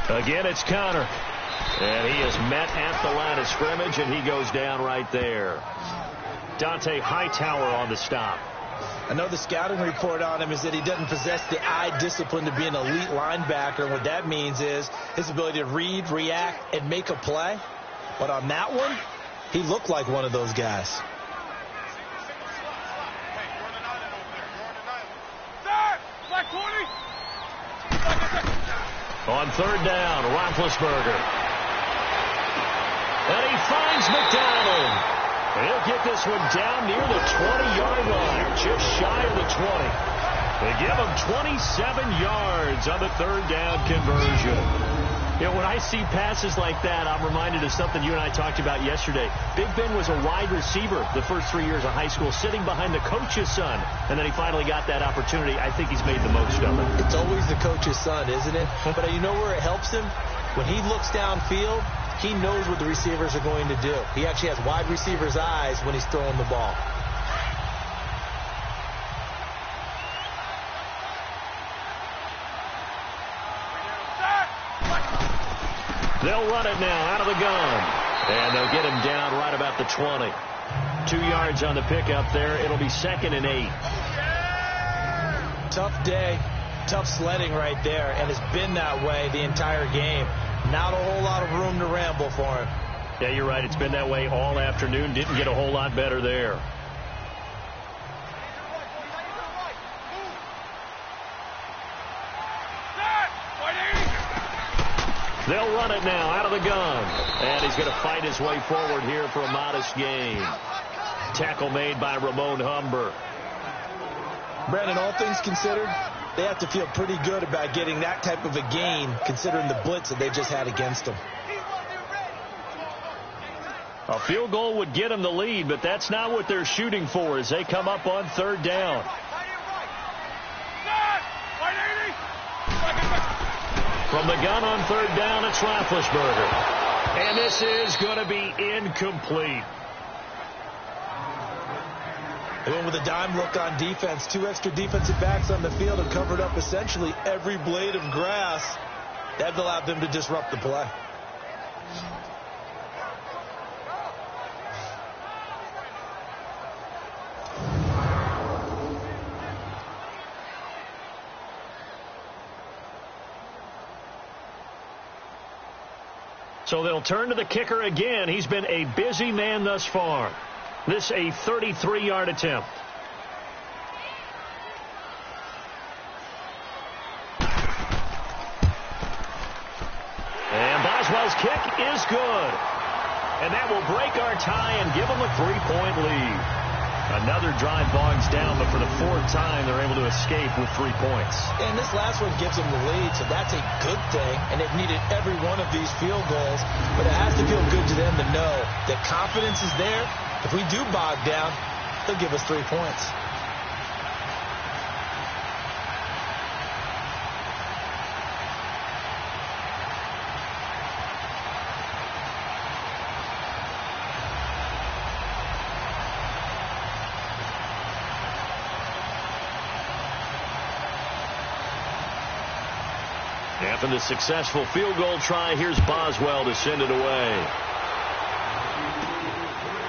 Again, it's Connor. And he is met at the line of scrimmage, and he goes down right there. Dante Hightower on the stop. I know the scouting report on him is that he doesn't possess the eye discipline to be an elite linebacker. What that means is his ability to read, react, and make a play. But on that one, he looked like one of those guys. On 3rd down, Roethlisberger. And he finds McDonald. He'll get this one down near the 20-yard line, just shy of the 20. They give him 27 yards on the 3rd down conversion. You know, when I see passes like that, I'm reminded of something you and I talked about yesterday. Big Ben was a wide receiver the first 3 years of high school, sitting behind the coach's son, and then he finally got that opportunity. I think he's made the most of it. It's always the coach's son, isn't it? But you know where it helps him? When he looks downfield, he knows what the receivers are going to do. He actually has wide receivers' eyes when he's throwing the ball. They'll run it now out of the gun. And they'll get him down right about the 20. 2 yards on the pickup there. It'll be 2nd and 8. Tough day. Tough sledding right there. And it's been that way the entire game. Not a whole lot of room to ramble for him. Yeah, you're right. It's been that way all afternoon. Didn't get a whole lot better there. They'll run it now out of the gun. And he's going to fight his way forward here for a modest gain. Tackle made by Ramon Humber. Brandon, all things considered, they have to feel pretty good about getting that type of a gain considering the blitz that they just had against them. A field goal would get them the lead, but that's not what they're shooting for as they come up on third down. From the gun on third down, it's Roethlisberger. And this is going to be incomplete. They went with a dime look on defense. 2 extra defensive backs on the field and covered up essentially every blade of grass. That allowed them to disrupt the play. So they'll turn to the kicker again. He's been a busy man thus far. This a 33-yard attempt. And Boswell's kick is good. And that will break our tie and give them a 3-point lead. Another drive bogs down, but for the 4th time, they're able to escape with 3 points. And this last one gives them the lead, so that's a good thing. And they've needed every one of these field goals. But it has to feel good to them to know that confidence is there. If we do bog down, they'll give us 3 points. After the successful field goal try, here's Boswell to send it away.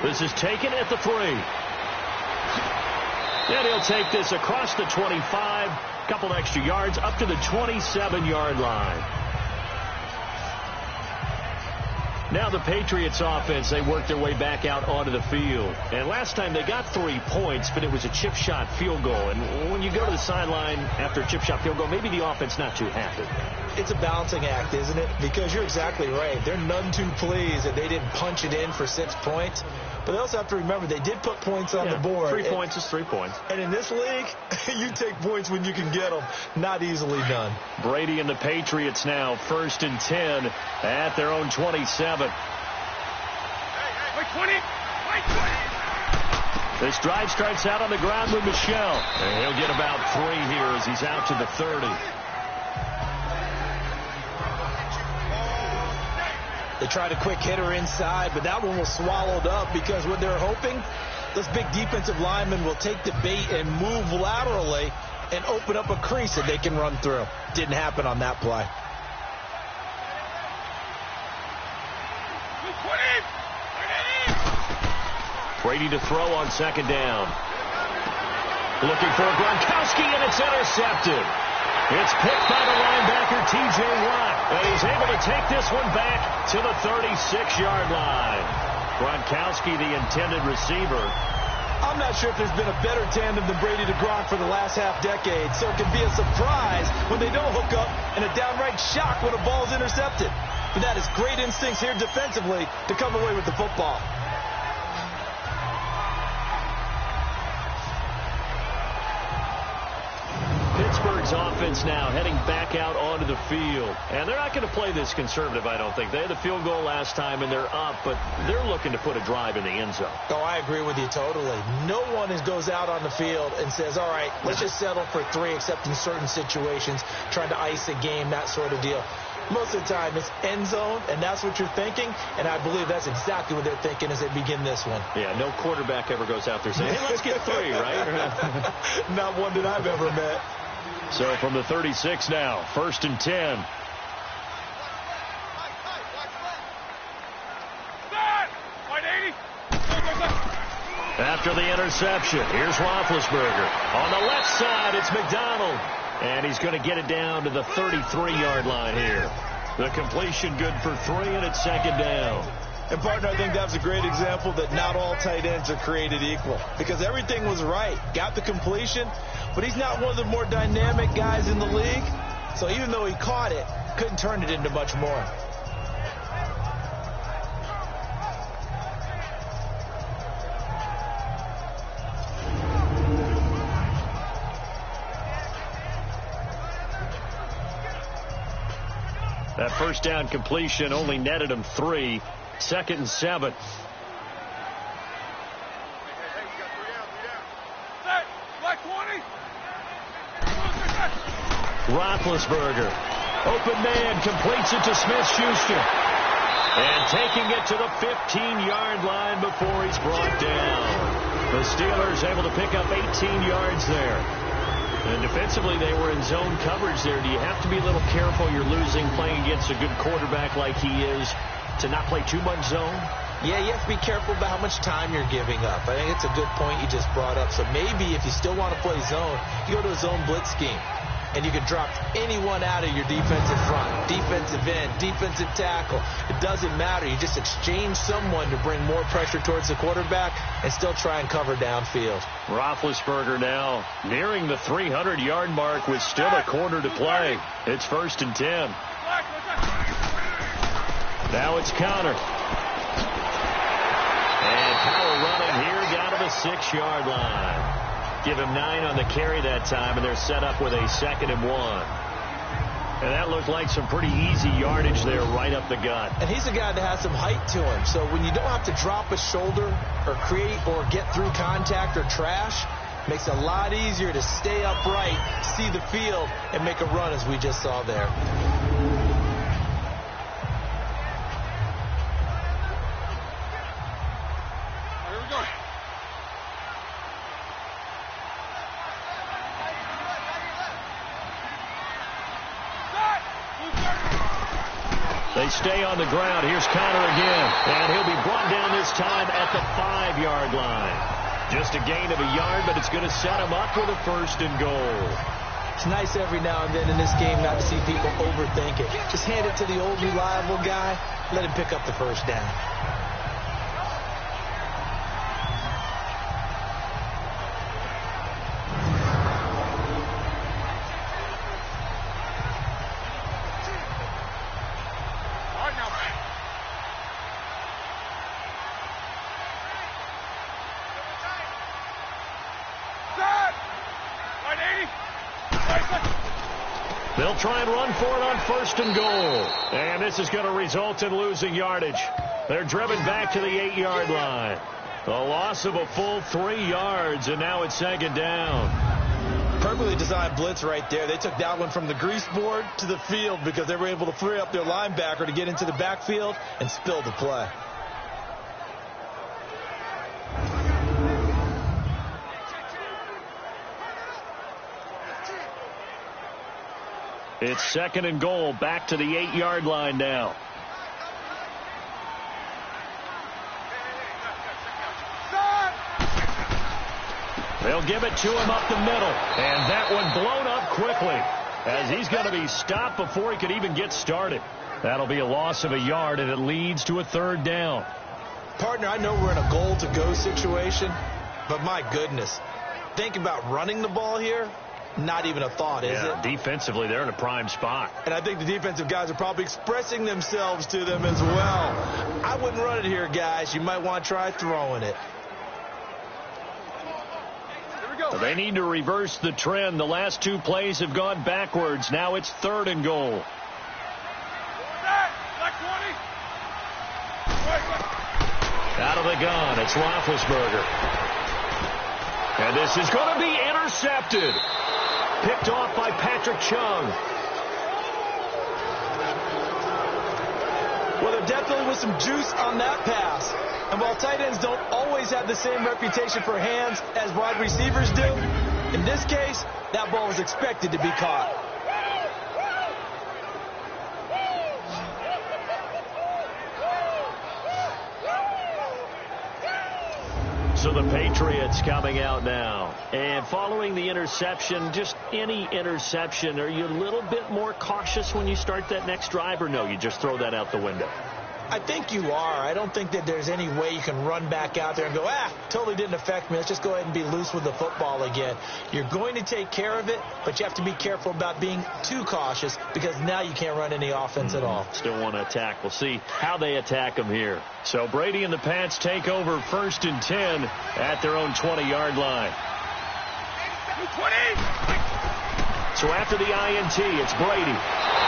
This is taken at the 3. And he'll take this across the 25, couple extra yards up to the 27-yard line. Now the Patriots offense, they work their way back out onto the field. And last time they got 3 points, but it was a chip shot field goal. And when you go to the sideline after a chip shot field goal, maybe the offense not too happy. It's a balancing act, isn't it? Because you're exactly right. They're none too pleased that they didn't punch it in for 6 points. But they also have to remember they did put points on the board. 3 points is 3 points. And in this league, you take points when you can get them. Not easily done. Brady and the Patriots now 1st and 10 at their own 27. Wait, 20. This drive starts out on the ground with Michel. And he'll get about 3 here as he's out to the 30. They tried a quick hitter inside, but that one was swallowed up because what they're hoping, those big defensive linemen will take the bait and move laterally and open up a crease that they can run through. Didn't happen on that play. Brady to throw on 2nd down. Looking for Gronkowski, and it's intercepted. It's picked by the linebacker, T.J. Watt, and he's able to take this one back to the 36-yard line. Gronkowski, the intended receiver. I'm not sure if there's been a better tandem than Brady to Gronk for the last half-decade, so it can be a surprise when they don't hook up and a downright shock when a ball is intercepted. But that is great instincts here defensively to come away with the football. Pittsburgh's offense now heading back out onto the field. And they're not going to play this conservative, I don't think. They had the field goal last time, and they're up, but they're looking to put a drive in the end zone. Oh, I agree with you totally. No one goes out on the field and says, all right, let's just settle for 3, except in certain situations, trying to ice a game, that sort of deal. Most of the time, it's end zone, and that's what you're thinking, and I believe that's exactly what they're thinking as they begin this one. Yeah, no quarterback ever goes out there saying, hey, let's get 3, right? Not one that I've ever met. So from the 36 now, 1st and 10. After the interception, here's Roethlisberger. On the left side, it's McDonald. And he's going to get it down to the 33-yard line here. The completion good for 3, and it's second down. And, partner, I think that was a great example that not all tight ends are created equal because everything was right. Got the completion, but he's not one of the more dynamic guys in the league. So even though he caught it, couldn't turn it into much more. That first down completion only netted him 3. 2nd and 7. Roethlisberger. Open man, completes it to Smith-Schuster. And taking it to the 15-yard line before he's brought down. The Steelers able to pick up 18 yards there. And defensively, they were in zone coverage there. Do you have to be a little careful? You're losing playing against a good quarterback like he is to not play too much zone? Yeah, you have to be careful about how much time you're giving up. I think it's a good point you just brought up. So maybe if you still want to play zone, you go to a zone blitz scheme. And you can drop anyone out of your defensive front, defensive end, defensive tackle. It doesn't matter. You just exchange someone to bring more pressure towards the quarterback and still try and cover downfield. Roethlisberger now nearing the 300-yard mark with still a quarter to play. It's 1st and 10. Now it's counter. And power running here down to the 6-yard line. Give him 9 on the carry that time, and they're set up with a 2nd and 1. And that looked like some pretty easy yardage there right up the gut. And he's a guy that has some height to him. So when you don't have to drop a shoulder or create or get through contact or trash, makes it a lot easier to stay upright, see the field, and make a run as we just saw there. They stay on the ground. Here's Conner again. And he'll be brought down this time at the 5-yard line. Just a gain of a yard, but it's going to set him up with a 1st and goal. It's nice every now and then in this game not to see people overthink it. Just hand it to the old reliable guy. Let him pick up the first down. They'll try and run for it on 1st and goal. And this is going to result in losing yardage. They're driven back to the 8-yard line. A loss of a full 3 yards, and now it's 2nd down. Perfectly designed blitz right there. They took that one from the grease board to the field because they were able to free up their linebacker to get into the backfield and spill the play. It's 2nd and goal, back to the 8-yard line now. They'll give it to him up the middle. And that one blown up quickly as he's going to be stopped before he could even get started. That'll be a loss of a yard, and it leads to a 3rd down. Partner, I know we're in a goal-to-go situation, but my goodness, think about running the ball here. Not even a thought, is it? Defensively, they're in a prime spot. And I think the defensive guys are probably expressing themselves to them as well. I wouldn't run it here, guys. You might want to try throwing it. So they need to reverse the trend. The last 2 plays have gone backwards. Now it's 3rd and goal. Out of the gun, it's Roethlisberger. And this is going to be intercepted. Picked off by Patrick Chung. Well, there definitely was some juice on that pass. And while tight ends don't always have the same reputation for hands as wide receivers do, in this case, that ball was expected to be caught. So the Patriots coming out now. And following the interception, just any interception, are you a little bit more cautious when you start that next drive, or no, you just throw that out the window? I think you are. I don't think that there's any way you can run back out there and go, totally didn't affect me. Let's just go ahead and be loose with the football again. You're going to take care of it, but you have to be careful about being too cautious because now you can't run any offense at all. Still want to attack. We'll see how they attack them here. So Brady and the Pats take over 1st and 10 at their own 20-yard line. 20! So after the INT, it's Brady.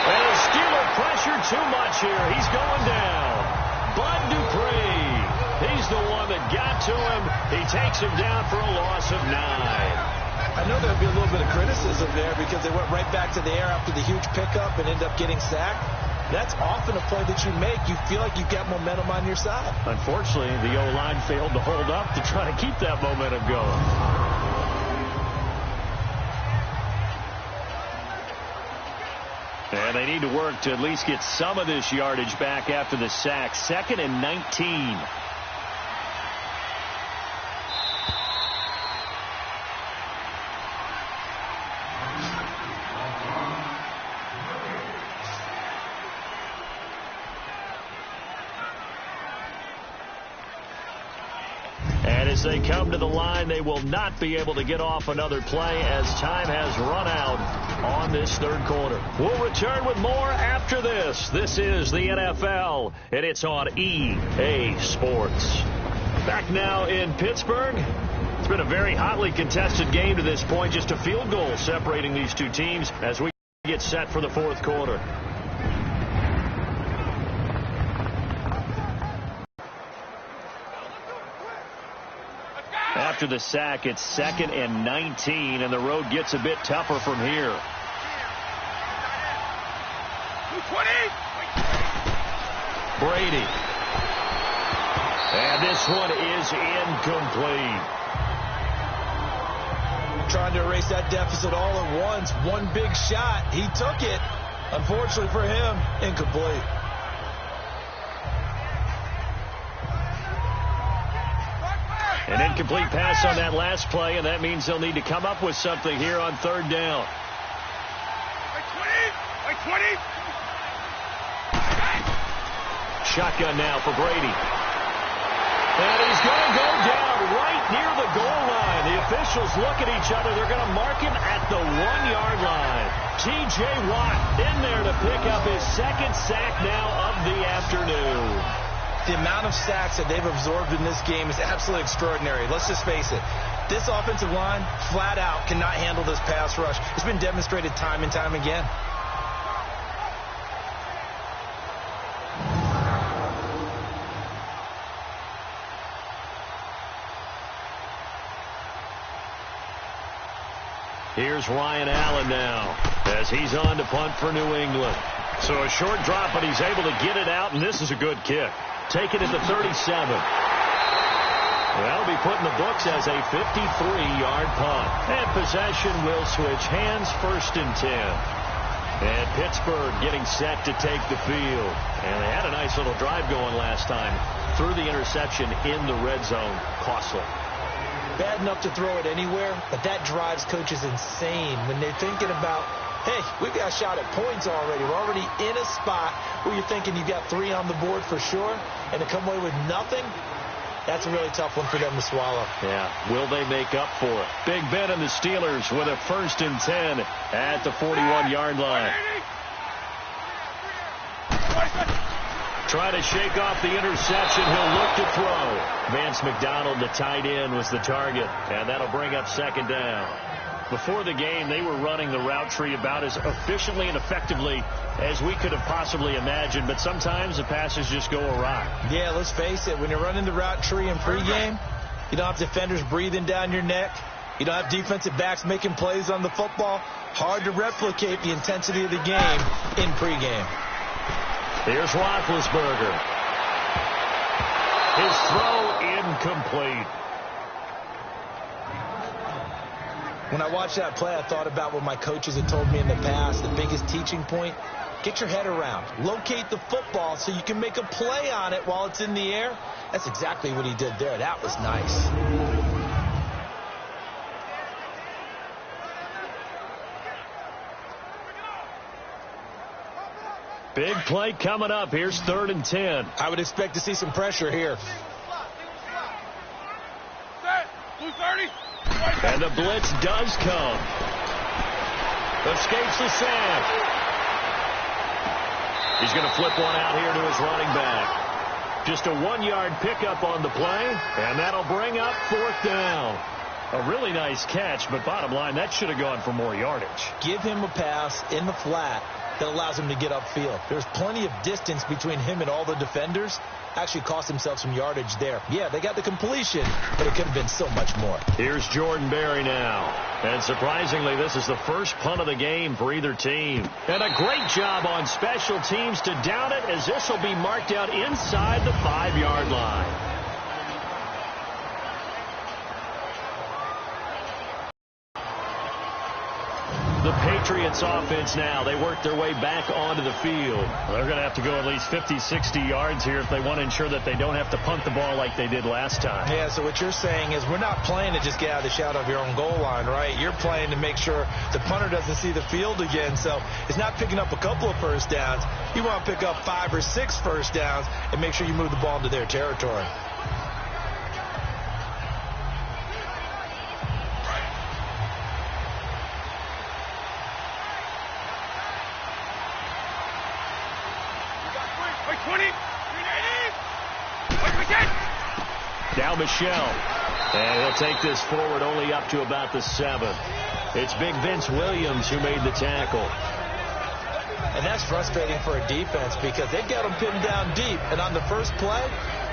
And the Steeler pressure too much here. He's going down. Bud Dupree. He's the one that got to him. He takes him down for a loss of 9. I know there'll be a little bit of criticism there because they went right back to the air after the huge pickup and ended up getting sacked. That's often a play that you make. You feel like you've got momentum on your side. Unfortunately, the O-line failed to hold up to try to keep that momentum going. And they need to work to at least get some of this yardage back after the sack. 2nd and 19. And as they come to the line, they will not be able to get off another play as time has run out on this 3rd quarter. We'll return with more after this. This is the NFL, and it's on EA Sports. Back now in Pittsburgh. It's been a very hotly contested game to this point. Just a field goal separating these two teams as we get set for the 4th quarter. After the sack, it's 2nd and 19, and the road gets a bit tougher from here. 20! Brady. And this one is incomplete. Trying to erase that deficit all at once. One big shot. He took it. Unfortunately for him, incomplete. An incomplete pass on that last play, and that means they'll need to come up with something here on 3rd down. 20! Shotgun now for Brady. And he's going to go down right near the goal line. The officials look at each other. They're going to mark him at the 1-yard line. T.J. Watt in there to pick up his 2nd sack now of the afternoon. The amount of sacks that they've absorbed in this game is absolutely extraordinary. Let's just face it. This offensive line, flat out, cannot handle this pass rush. It's been demonstrated time and time again. Here's Ryan Allen now as he's on to punt for New England. So a short drop, but he's able to get it out, and this is a good kick. Taken at the 37. That'll be put in the books as a 53-yard punt. And possession will switch hands, 1st and 10. And Pittsburgh getting set to take the field. And they had a nice little drive going last time. Threw the interception in the red zone. Costly. Bad enough to throw it anywhere, but that drives coaches insane when they're thinking about, hey, we've got a shot at points already. We're already in a spot where you're thinking you've got 3 on the board for sure, and to come away with nothing, that's a really tough one for them to swallow. Yeah, will they make up for it? Big Ben and the Steelers with a 1st and 10 at the 41-yard line. Try to shake off the interception. He'll look to throw. Vance McDonald, the tight end, was the target, and that'll bring up 2nd down. Before the game, they were running the route tree about as efficiently and effectively as we could have possibly imagined, but sometimes the passes just go awry. Yeah, let's face it. When you're running the route tree in pregame, you don't have defenders breathing down your neck. You don't have defensive backs making plays on the football. Hard to replicate the intensity of the game in pregame. Here's Roethlisberger. His throw incomplete. When I watched that play, I thought about what my coaches had told me in the past. The biggest teaching point, Get your head around. Locate the football so you can make a play on it while it's in the air. That's exactly what he did there. That was nice. Big play coming up. Here's 3rd and 10. I would expect to see some pressure here. And the blitz does come. Escapes the sack. He's going to flip one out here to his running back. Just a 1-yard pickup on the play, and that'll bring up 4th down. A really nice catch, but bottom line, that should have gone for more yardage. Give him a pass in the flat that allows him to get upfield. There's plenty of distance between him and all the defenders. Actually cost himself some yardage there. Yeah, they got the completion, but it could have been so much more. Here's Jordan Berry now. And surprisingly, this is the first punt of the game for either team. And a great job on special teams to down it, as this will be marked out inside the 5-yard line. The Patriots offense now. They work their way back onto the field. They're going to have to go at least 50, 60 yards here if they want to ensure that they don't have to punt the ball like they did last time. Yeah, so what you're saying is we're not playing to just get out of the shadow of your own goal line, right? You're playing to make sure the punter doesn't see the field again. So it's not picking up a couple of first downs. You want to pick up 5 or 6 first downs and make sure you move the ball into their territory. Now Michelle. And he'll take this forward only up to about the 7. It's big Vince Williams who made the tackle. And that's frustrating for a defense because they've got them pinned down deep. And on the first play,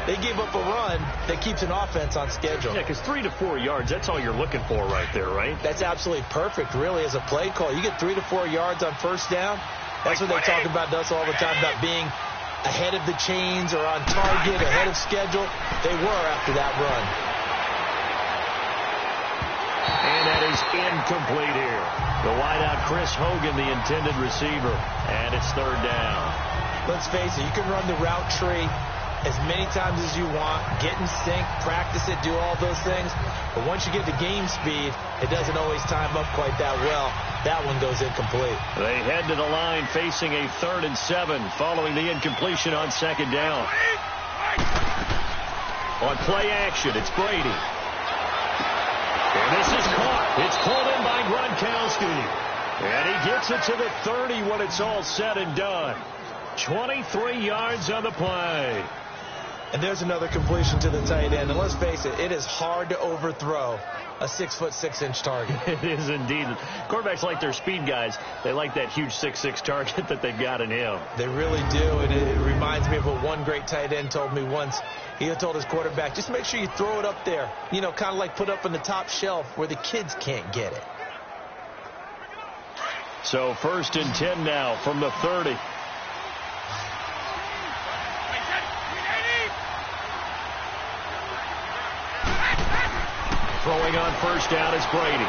they gave up a run that keeps an offense on schedule. Yeah, because 3 to 4 yards, that's all you're looking for right there, right? That's absolutely perfect, really, as a play call. You get 3 to 4 yards on first down. That's what they talk about to us all the time, about being ahead of the chains or on target, ahead of schedule. They were after that run. And that is incomplete here. The wideout, Chris Hogan, the intended receiver. And it's 3rd down. Let's face it, you can run the route tree as many times as you want, get in sync, practice it, do all those things. But once you get to game speed, it doesn't always time up quite that well. That one goes incomplete. They head to the line facing a 3rd and 7 following the incompletion on 2nd down. On play action, it's Brady. And this is caught. It's pulled in by Gronkowski. And he gets it to the 30 when it's all said and done. 23 yards on the play. And there's another completion to the tight end. And let's face it, it is hard to overthrow a 6'6" target. It is indeed. Quarterbacks like their speed guys. They like that huge 6'6" target that they've got in him. They really do. And it reminds me of what one great tight end told me once. He told his quarterback, just make sure you throw it up there. You know, kind of like put up on the top shelf where the kids can't get it. So 1st and 10 now from the 30. Throwing on first down is Brady.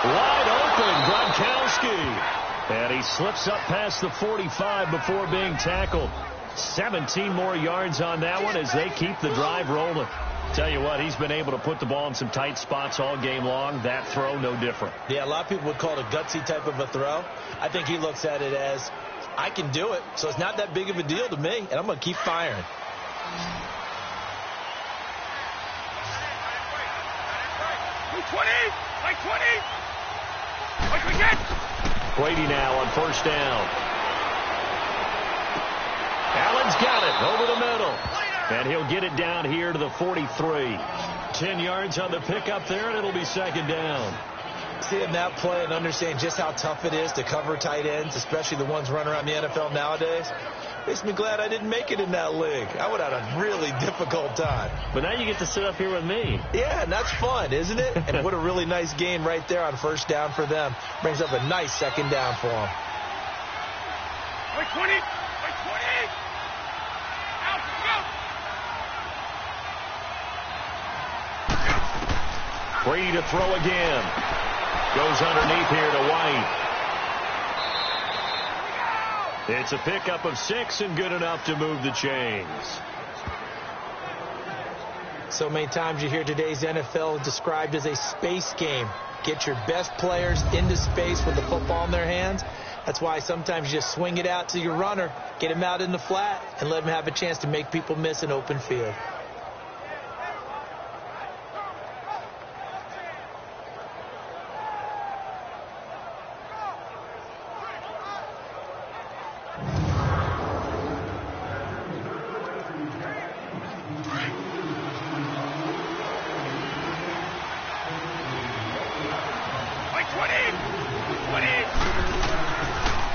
Wide open, Gronkowski. And he slips up past the 45 before being tackled. 17 more yards on that one as they keep the drive rolling. Tell you what, he's been able to put the ball in some tight spots all game long. That throw, no different. Yeah, a lot of people would call it a gutsy type of a throw. I think he looks at it as, I can do it, so it's not that big of a deal to me, and I'm going to keep firing. Brady now on first down. Allen's got it over the middle. And he'll get it down here to the 43. 10 yards on the pickup there, and it'll be 2nd down. Seeing that play and understanding just how tough it is to cover tight ends, especially the ones running around the NFL nowadays, makes me glad I didn't make it in that league. I would have had a really difficult time. But now you get to sit up here with me. Yeah, and that's fun, isn't it? And what a really nice game right there on first down for them. Brings up a nice 2nd down for them. Wait, 20! Wait, 20! Out, go! Brady to throw again. Goes underneath here to White. It's a pickup of 6 and good enough to move the chains. So many times you hear today's NFL described as a space game. Get your best players into space with the football in their hands. That's why sometimes you just swing it out to your runner, get him out in the flat, and let him have a chance to make people miss an open field.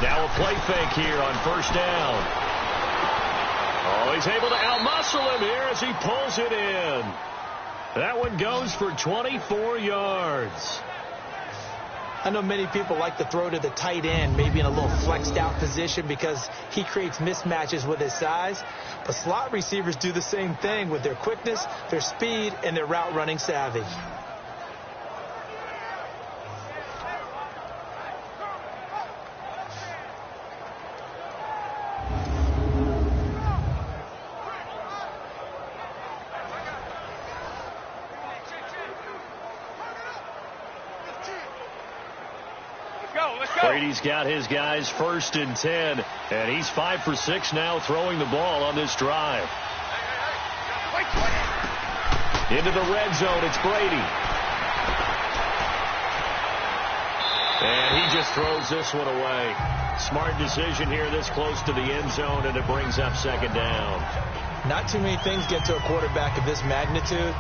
Now a play fake here on first down. Oh, he's able to outmuscle him here as he pulls it in. That one goes for 24 yards. I know many people like to throw to the tight end, maybe in a little flexed out position because he creates mismatches with his size. But slot receivers do the same thing with their quickness, their speed, and their route running savvy. Brady's got his guys 1st and 10, and he's 5 for 6 now throwing the ball on this drive. Into the red zone, it's Brady. And he just throws this one away. Smart decision here this close to the end zone, and it brings up 2nd down. Not too many things get to a quarterback of this magnitude,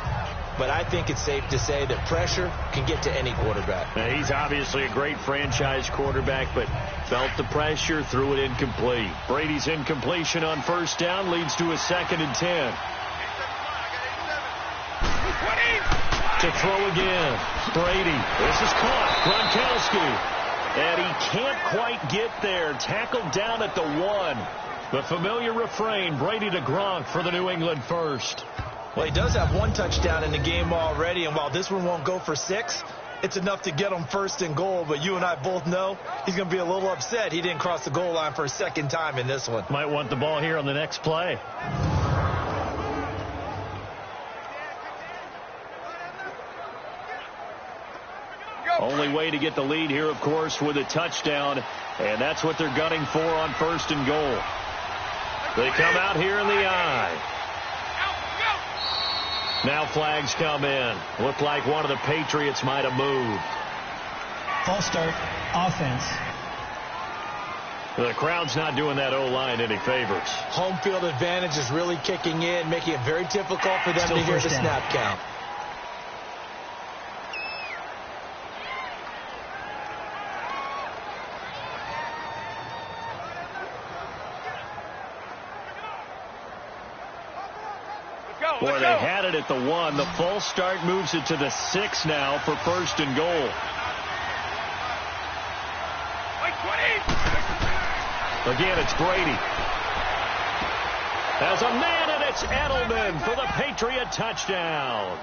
but I think it's safe to say that pressure can get to any quarterback. Now, he's obviously a great franchise quarterback, but felt the pressure, threw it incomplete. Brady's incompletion on 1st down leads to a 2nd and 10. To throw again. Brady. This is caught. Gronkowski. And he can't quite get there. Tackled down at the 1. The familiar refrain, Brady to Gronk for the New England first. Well, he does have 1 touchdown in the game already, and while this one won't go for 6, it's enough to get him 1st and goal. But you and I both know he's going to be a little upset he didn't cross the goal line for a 2nd time in this one. Might want the ball here on the next play. Only way to get the lead here, of course, with a touchdown, and that's what they're gunning for on 1st and goal. They come out here in the eye. Now flags come in. Looked like one of the Patriots might have moved. False start, offense. The crowd's not doing that O-line any favors. Home field advantage is really kicking in, making it very difficult for them to hear the snap count. Boy, they had it at the 1. The false start moves it to the 6 now for 1st and goal. Again, it's Brady. As a man, and it's Edelman for the Patriot touchdown.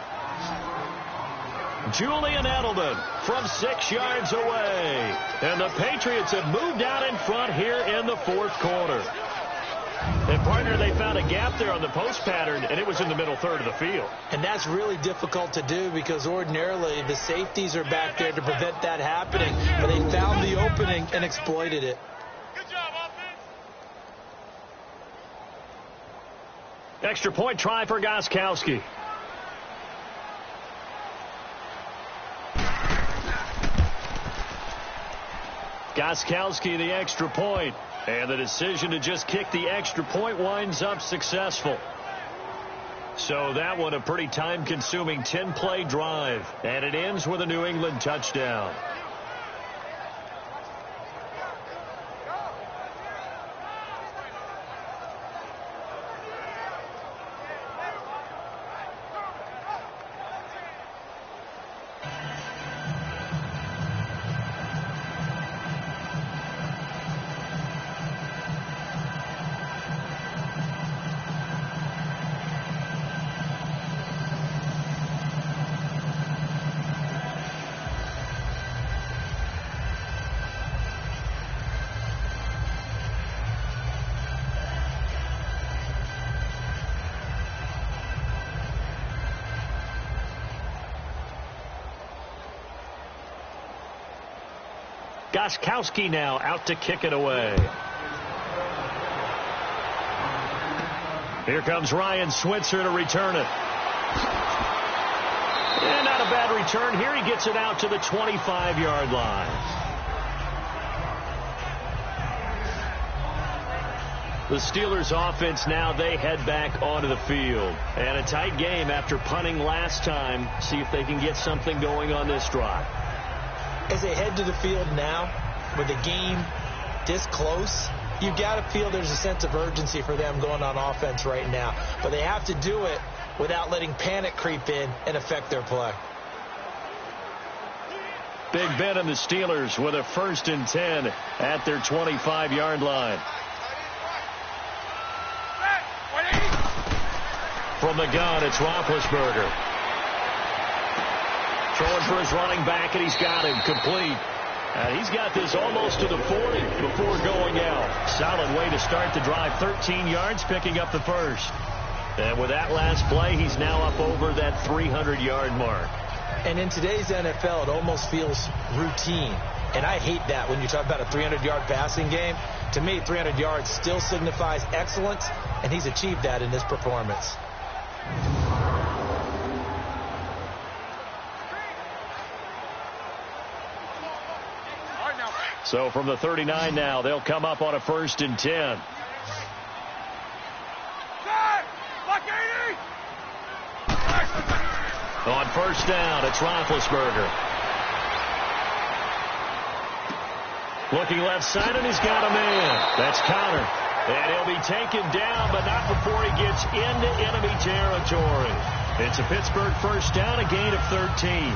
Julian Edelman from 6 yards away. And the Patriots have moved out in front here in the 4th quarter. And, partner, they found a gap there on the post pattern, and it was in the middle 3rd of the field. And that's really difficult to do because ordinarily the safeties are back there to prevent that happening. But they found the opening and exploited it. Good job, offense. Extra point try for Gronkowski. Gronkowski the extra point. And the decision to just kick the extra point winds up successful. So that one a pretty time-consuming 10-play drive. And it ends with a New England touchdown. Gostkowski now out to kick it away. Here comes Ryan Switzer to return it. And not a bad return here. He gets it out to the 25-yard line. The Steelers offense now, they head back onto the field. And a tight game after punting last time. See if they can get something going on this drive. As they head to the field now, with the game this close, you got to feel there's a sense of urgency for them going on offense right now. But they have to do it without letting panic creep in and affect their play. Big Ben and the Steelers with a 1st and 10 at their 25-yard line. From the gun, it's Roethlisberger. Throwing for his running back, and he's got him complete. And he's got this almost to the 40 before going out. Solid way to start the drive. 13 yards, picking up the first. And with that last play, he's now up over that 300-yard mark. And in today's NFL, it almost feels routine. And I hate that when you talk about a 300-yard passing game. To me, 300 yards still signifies excellence, and he's achieved that in this performance. So from the 39 now, they'll come up on a 1st and 10. On 1st down, it's Roethlisberger. Looking left side, and he's got a man. That's Connor. And he'll be taken down, but not before he gets into enemy territory. It's a Pittsburgh 1st down, a gain of 13.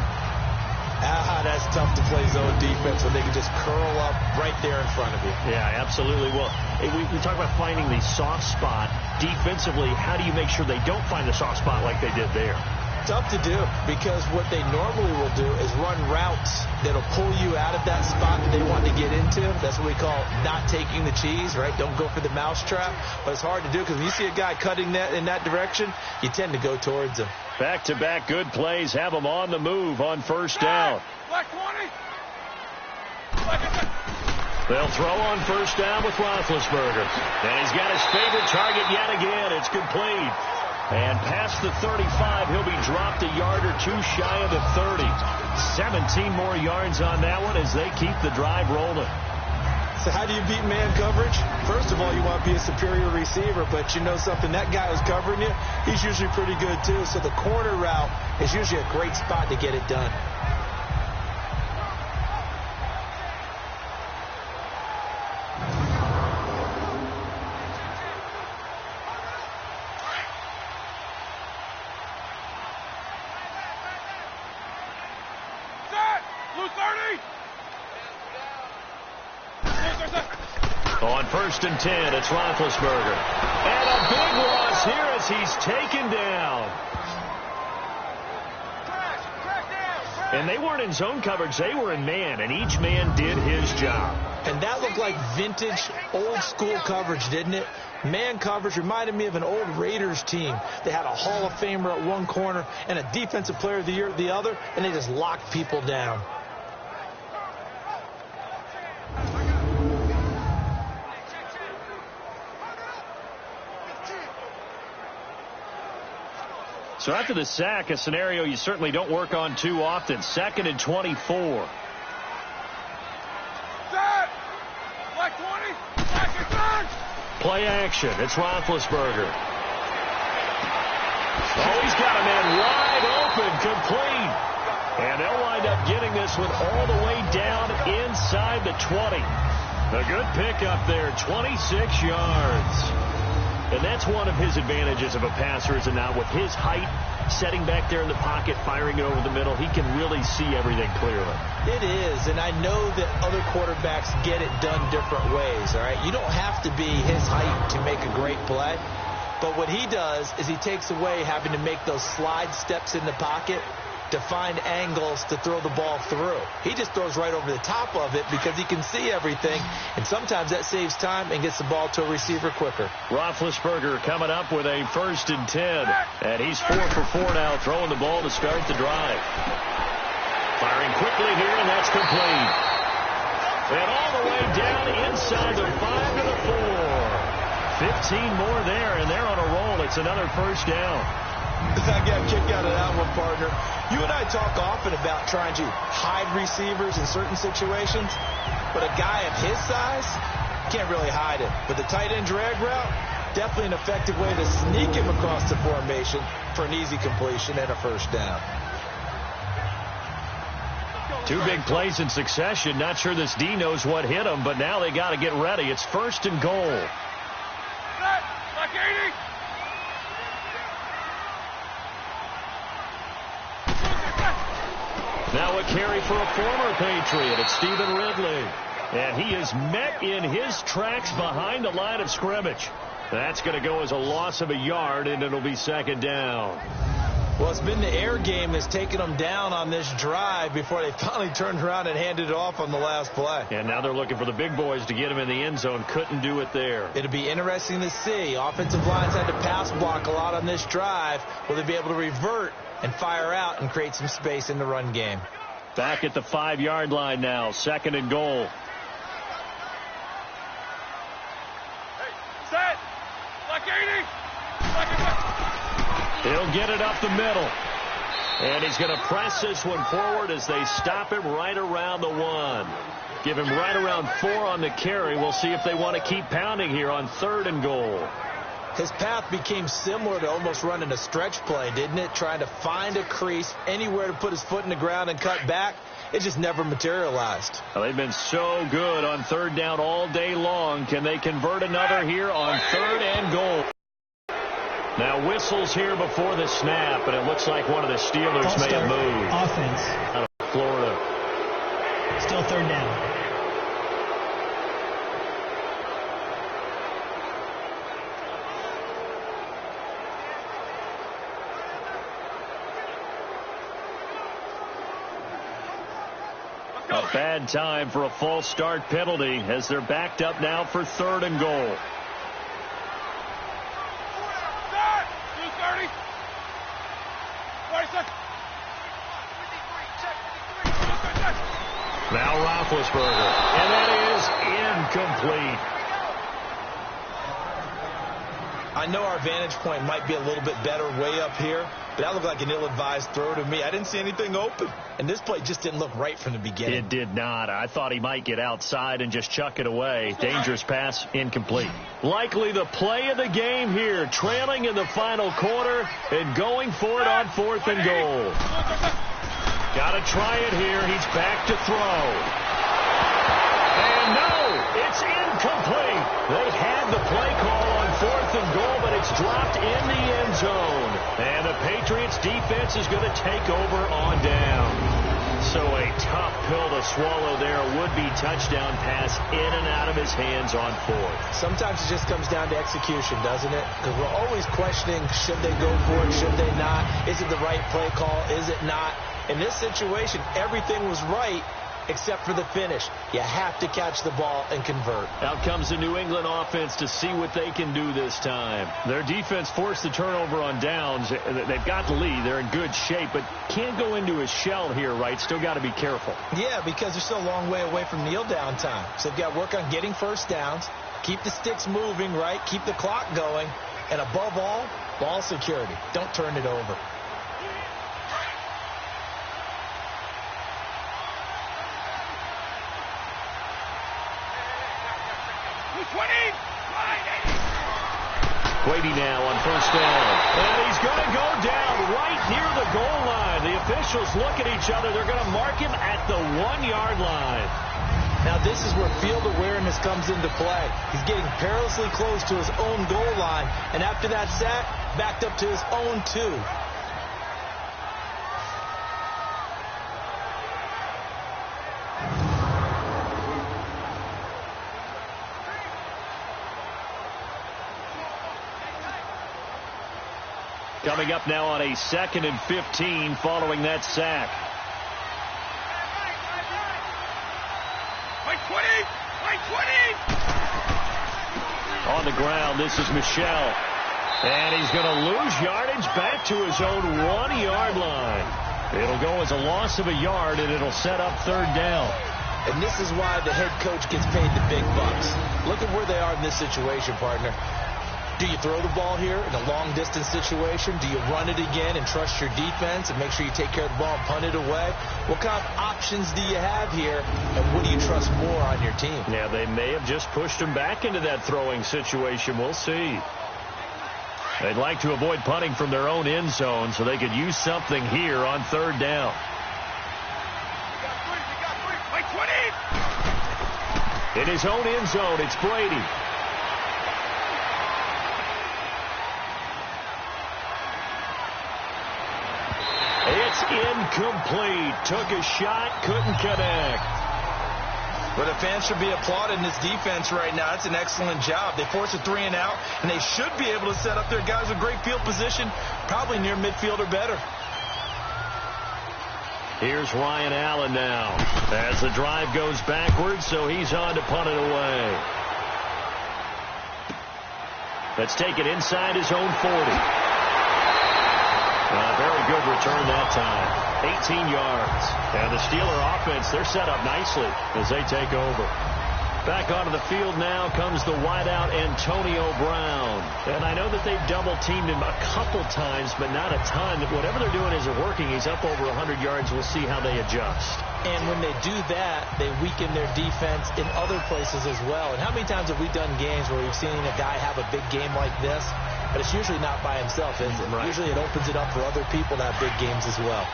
That's tough to play zone defense when they can just curl up right there in front of you. Yeah, absolutely. Well, we talk about finding the soft spot defensively. How do you make sure they don't find the soft spot like they did there? Tough to do, because what they normally will do is run routes that'll pull you out of that spot that they want to get into. That's what we call not taking the cheese, right? Don't go for the mousetrap. But it's hard to do, because when you see a guy cutting that in that direction, you tend to go towards him. Back-to-back good plays have them on the move on 1st down. They'll throw on 1st down with Roethlisberger. And he's got his favorite target yet again. It's complete. And past the 35, he'll be dropped a yard or two shy of the 30. 17 more yards on that one as they keep the drive rolling. So how do you beat man coverage? First of all, you want to be a superior receiver, but you know something, that guy who's covering you, he's usually pretty good too. So the corner route is usually a great spot to get it done. On 1st and 10, it's Roethlisberger. And a big loss here as he's taken down. And they weren't in zone coverage. They were in man, and each man did his job. And that looked like vintage, old-school coverage, didn't it? Man coverage reminded me of an old Raiders team. They had a Hall of Famer at one corner and a Defensive Player of the Year at the other, and they just locked people down. So after the sack, a scenario you certainly don't work on too often. 2nd and 24. Play action. It's Roethlisberger. Oh, he's got a man wide open, complete. And they'll wind up getting this one all the way down inside the 20. A good pickup there, 26 yards. And that's one of his advantages of a passer, is it not? With his height, setting back there in the pocket, firing it over the middle, he can really see everything clearly. It is, and I know that other quarterbacks get it done different ways, all right? You don't have to be his height to make a great play. But what he does is he takes away having to make those slide steps in the pocket to find angles to throw the ball through. He just throws right over the top of it because he can see everything, and sometimes that saves time and gets the ball to a receiver quicker. Roethlisberger coming up with a 1st and 10, and he's 4 for 4 now, throwing the ball to start the drive. Firing quickly here, and that's complete. And all the way down inside the 5 to the 4. 15 more there, and they're on a roll. It's another first down. I got a kick out of that one, partner. You and I talk often about trying to hide receivers in certain situations, but a guy of his size can't really hide it. But the tight end drag route, definitely an effective way to sneak him across the formation for an easy completion and a first down. 2 big plays in succession. Not sure this D knows what hit him, but now they got to get ready. It's first and goal. Now a carry for a former Patriot. It's Stephen Ridley. And he is met in his tracks behind the line of scrimmage. That's going to go as a loss of a yard, and it'll be second down. Well, it's been the air game that's taken them down on this drive before they finally turned around and handed it off on the last play. And now they're looking for the big boys to get him in the end zone. Couldn't do it there. It'll be interesting to see. Offensive lines had to pass block a lot on this drive. Will they be able to revert and fire out and create some space in the run game? Back at the 5-yard line now. Second and goal. Set. Black 80. He'll get it up the middle. And he's going to press this one forward as they stop him right around the 1. Give him right around 4 on the carry. We'll see if they want to keep pounding here on third and goal. His path became similar to almost running a stretch play, didn't it? Trying to find a crease, anywhere to put his foot in the ground and cut back. It just never materialized. Well, they've been so good on third down all day long. Can they convert another here on third and goal? Now whistles here before the snap, and it looks like one of the Steelers may have moved. Offense. Out of Florida. Still third down. A bad time for a false start penalty as they're backed up now for third and goal. Now Roethlisberger, and that is incomplete. I know our vantage point might be a little bit better way up here, but that looked like an ill-advised throw to me. I didn't see anything open, and this play just didn't look right from the beginning. It did not. I thought he might get outside and just chuck it away. Dangerous pass, incomplete. Likely the play of the game here, trailing in the final quarter and going for it on fourth and goal. Got to try it here. He's back to throw. And no, it's incomplete. They had the play call on fourth and goal, but it's dropped in the end zone. And the Patriots defense is going to take over on down. So a tough pill to swallow there. Would-be touchdown pass in and out of his hands on fourth. Sometimes it just comes down to execution, doesn't it? Because we're always questioning, should they go for it, should they not? Is it the right play call? Is it not? In this situation, everything was right except for the finish. You have to catch the ball and convert. Out comes the New England offense to see what they can do this time. Their defense forced the turnover on downs. They've got the lead. They're in good shape, but can't go into a shell here, right? Still got to be careful. Yeah, because they're still a long way away from kneel down time. So they've got to work on getting first downs, keep the sticks moving, right? Keep the clock going, and above all, ball security. Don't turn it over. Brady now on first down. And he's going to go down right near the goal line. The officials look at each other. They're going to mark him at the 1-yard line. Now this is where field awareness comes into play. He's getting perilously close to his own goal line. And after that sack, backed up to his own 2. Coming up now on a 2nd and 15 following that sack. On the ground, this is Michel. And he's going to lose yardage back to his own 1-yard line. It'll go as a loss of a yard, and it'll set up third down. And this is why the head coach gets paid the big bucks. Look at where they are in this situation, partner. Do you throw the ball here in a long-distance situation? Do you run it again and trust your defense and make sure you take care of the ball and punt it away? What kind of options do you have here, and what do you trust more on your team? Yeah, they may have just pushed him back into that throwing situation. We'll see. They'd like to avoid punting from their own end zone so they could use something here on third down. In his own end zone, it's Brady. It's incomplete. Took a shot, couldn't connect. But the fans should be applauding this defense right now. It's an excellent job. They force a 3 and out, and they should be able to set up their guys with great field position, probably near midfield or better. Here's Ryan Allen now as the drive goes backwards, so he's on to punt it away. Let's take it inside his own 40. Very good return that time. 18 yards. And the Steeler offense, they're set up nicely as they take over. Back onto the field now comes the wideout Antonio Brown. And I know that they've double-teamed him a couple times, but not a ton. Whatever they're doing isn't working. He's up over 100 yards. We'll see how they adjust. And when they do that, they weaken their defense in other places as well. And how many times have we done games where we've seen a guy have a big game like this? But it's usually not by himself, is it? Right. Usually it opens it up for other people to have big games as well.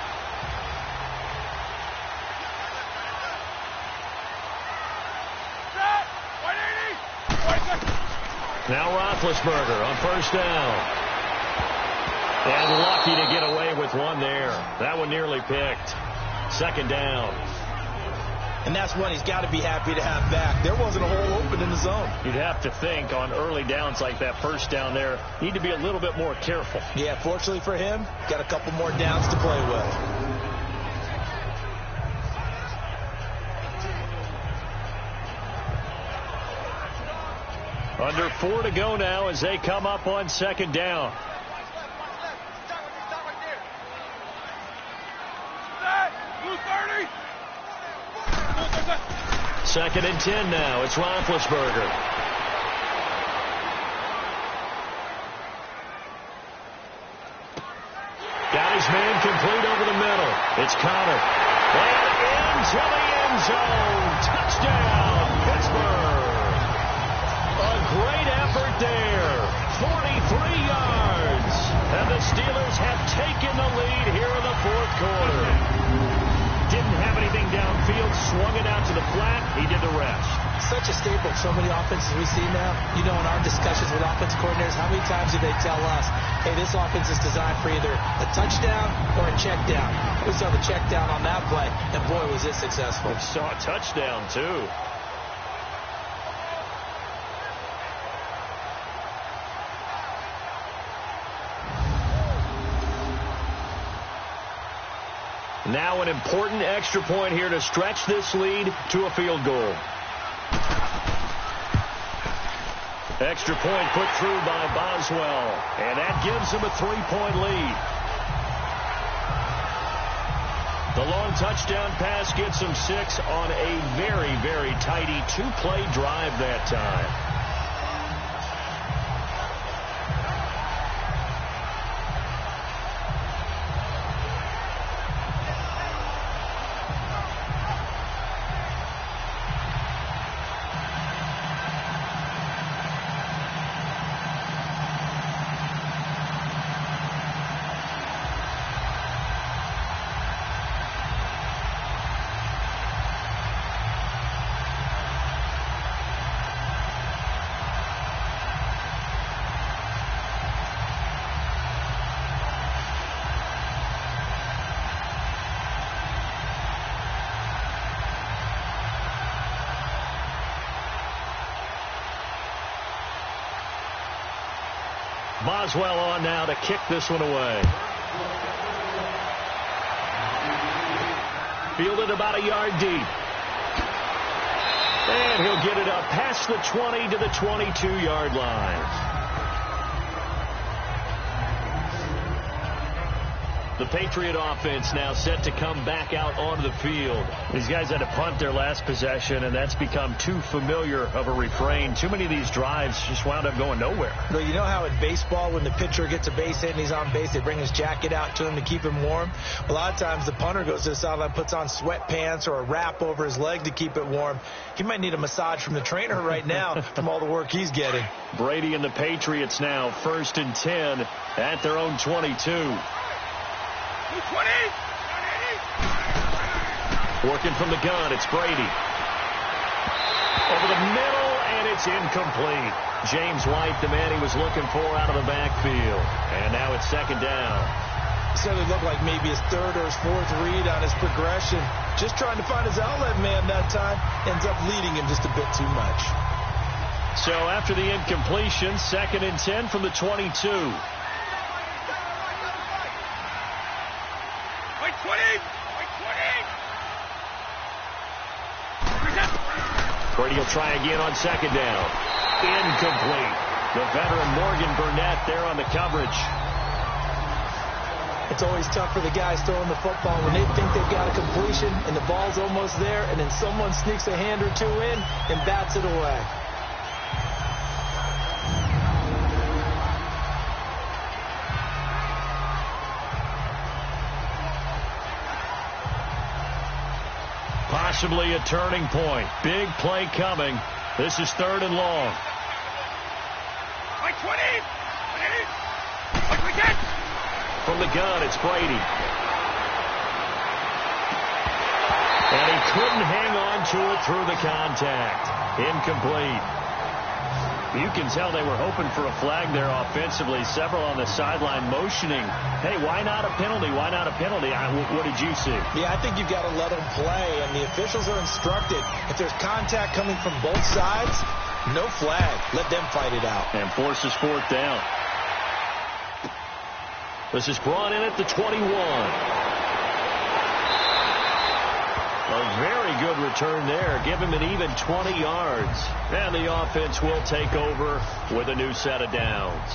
Now Roethlisberger on first down. And lucky to get away with one there. That one nearly picked. Second down. And that's one he's got to be happy to have back. There wasn't a hole open in the zone. You'd have to think on early downs like that first down there, need to be a little bit more careful. Yeah, fortunately for him, got a couple more downs to play with. Under 4 to go now as they come up on second down. Second and 10 now. It's Roethlisberger. Got his man complete over the middle. It's Connor. And into the end zone. Touchdown, Pittsburgh. A great effort there. 43 yards. And the Steelers have taken the lead here in the fourth quarter. Didn't have anything downfield, swung it out to the flat. He did the rest. Such a staple of so many offenses we see now. You know, in our discussions with offensive coordinators, how many times do they tell us, hey, this offense is designed for either a touchdown or a check down. We saw the check down on that play, and boy, was it successful. We saw a touchdown, too. Now an important extra point here to stretch this lead to a field goal. Extra point put through by Boswell, and that gives them a 3-point lead. The long touchdown pass gets them 6 on a very, very tidy 2-play drive that time. Boswell on now to kick this one away. Fielded about a yard deep. And he'll get it up past the 20 to the 22-yard line. The Patriot offense now set to come back out onto the field. These guys had to punt their last possession, and that's become too familiar of a refrain. Too many of these drives just wound up going nowhere. Well, you know how in baseball, when the pitcher gets a base hit and he's on base, they bring his jacket out to him to keep him warm? A lot of times the punter goes to the sideline, puts on sweatpants or a wrap over his leg to keep it warm. He might need a massage from the trainer right now from all the work he's getting. Brady and the Patriots now 1st and 10 at their own 22. Working from the gun, it's Brady. Over the middle, and it's incomplete. James White, the man he was looking for out of the backfield. And now it's 2nd down. Said it looked like maybe his 3rd or his 4th read on his progression. Just trying to find his outlet man that time. Ends up leading him just a bit too much. So after the incompletion, 2nd and 10 from the 22. Brady will try again on 2nd down. Incomplete. The veteran Morgan Burnett there on the coverage. It's always tough for the guys throwing the football when they think they've got a completion and the ball's almost there, and then someone sneaks a hand or two in and bats it away. Possibly a turning point. Big play coming. This is 3rd and long. From the gun, it's Brady. And he couldn't hang on to it through the contact. Incomplete. You can tell they were hoping for a flag there offensively. Several on the sideline motioning, hey, why not a penalty? Why not a penalty? What did you see? Yeah, I think you've got to let them play, and the officials are instructed. If there's contact coming from both sides, no flag. Let them fight it out. And forces 4th down. This is brought in at the 21. A very good return there. Give him an even 20 yards. And the offense will take over with a new set of downs.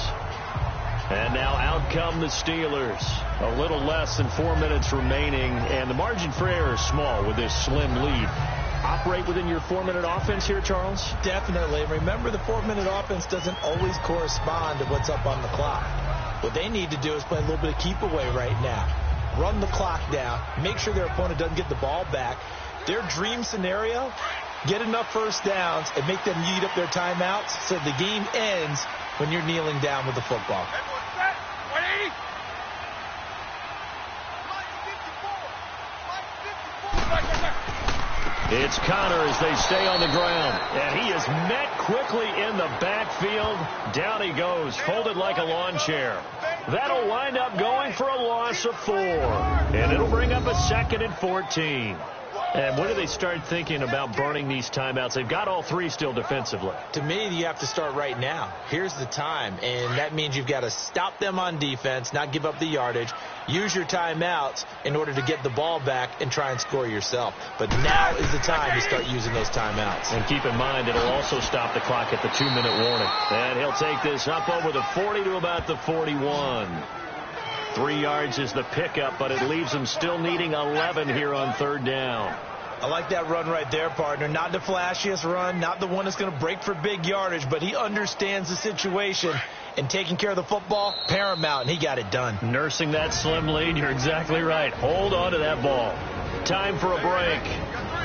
And now out come the Steelers. A little less than 4 minutes remaining. And the margin for error is small with this slim lead. Operate within your 4-minute offense here, Charles? Definitely. Remember, the 4-minute offense doesn't always correspond to what's up on the clock. What they need to do is play a little bit of keep away right now. Run the clock down. Make sure their opponent doesn't get the ball back. Their dream scenario, get enough first downs and make them eat up their timeouts so the game ends when you're kneeling down with the football. It's Connor as they stay on the ground. And he is met quickly in the backfield. Down he goes, folded like a lawn chair. That'll wind up going for a loss of 4. And it'll bring up a 2nd and 14. And when do they start thinking about burning these timeouts? They've got all 3 still defensively. To me, you have to start right now. Here's the time, and that means you've got to stop them on defense, not give up the yardage, use your timeouts in order to get the ball back and try and score yourself. But now is the time to start using those timeouts. And keep in mind, it'll also stop the clock at the 2-minute warning. And he'll take this up over the 40 to about the 41. 3 yards is the pickup, but it leaves them still needing 11 here on 3rd down. I like that run right there, partner. Not the flashiest run, not the one that's going to break for big yardage, but he understands the situation, and taking care of the football, paramount, and he got it done. Nursing that slim lead, you're exactly right. Hold on to that ball. Time for a break.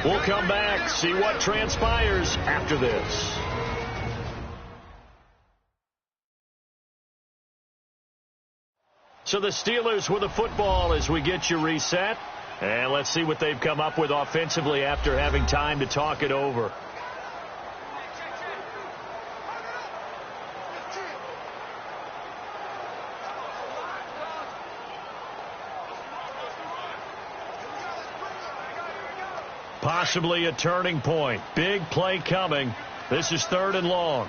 We'll come back, see what transpires after this. So the Steelers with the football as we get you reset. And let's see what they've come up with offensively after having time to talk it over. Possibly a turning point. Big play coming. This is 3rd and long.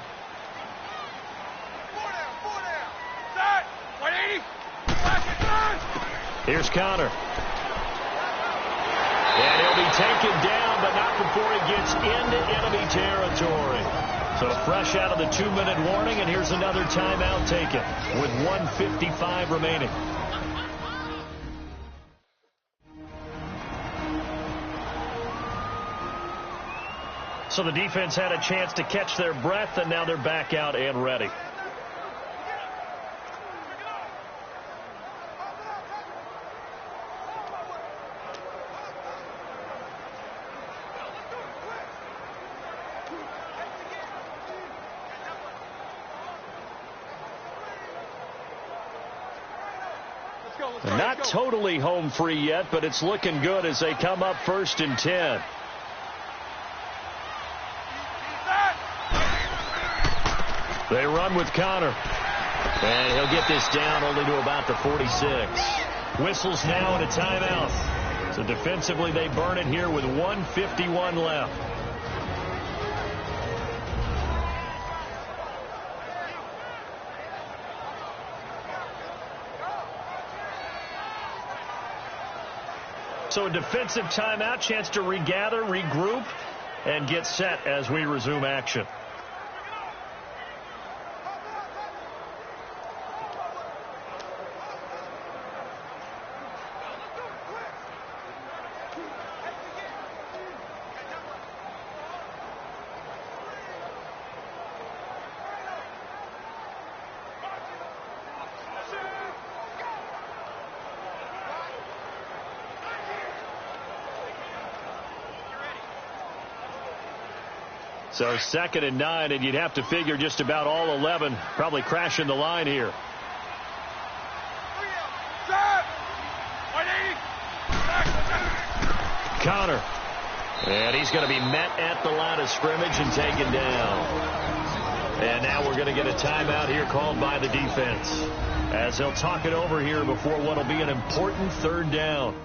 Here's Connor. And he'll be taken down, but not before he gets into enemy territory. So fresh out of the 2-minute warning, and here's another timeout taken with 1:55 remaining. So the defense had a chance to catch their breath, and now they're back out and ready. Not totally home free yet, but it's looking good as they come up 1st and 10. They run with Connor. And he'll get this down only to about the 46. Whistles now and a timeout. So defensively they burn it here with 1:51 left. So a defensive timeout, chance to regather, regroup, and get set as we resume action. So 2nd and 9, and you'd have to figure just about all 11 probably crashing the line here. Connor. And he's going to be met at the line of scrimmage and taken down. And now we're going to get a timeout here called by the defense, as they'll talk it over here before what will be an important 3rd down.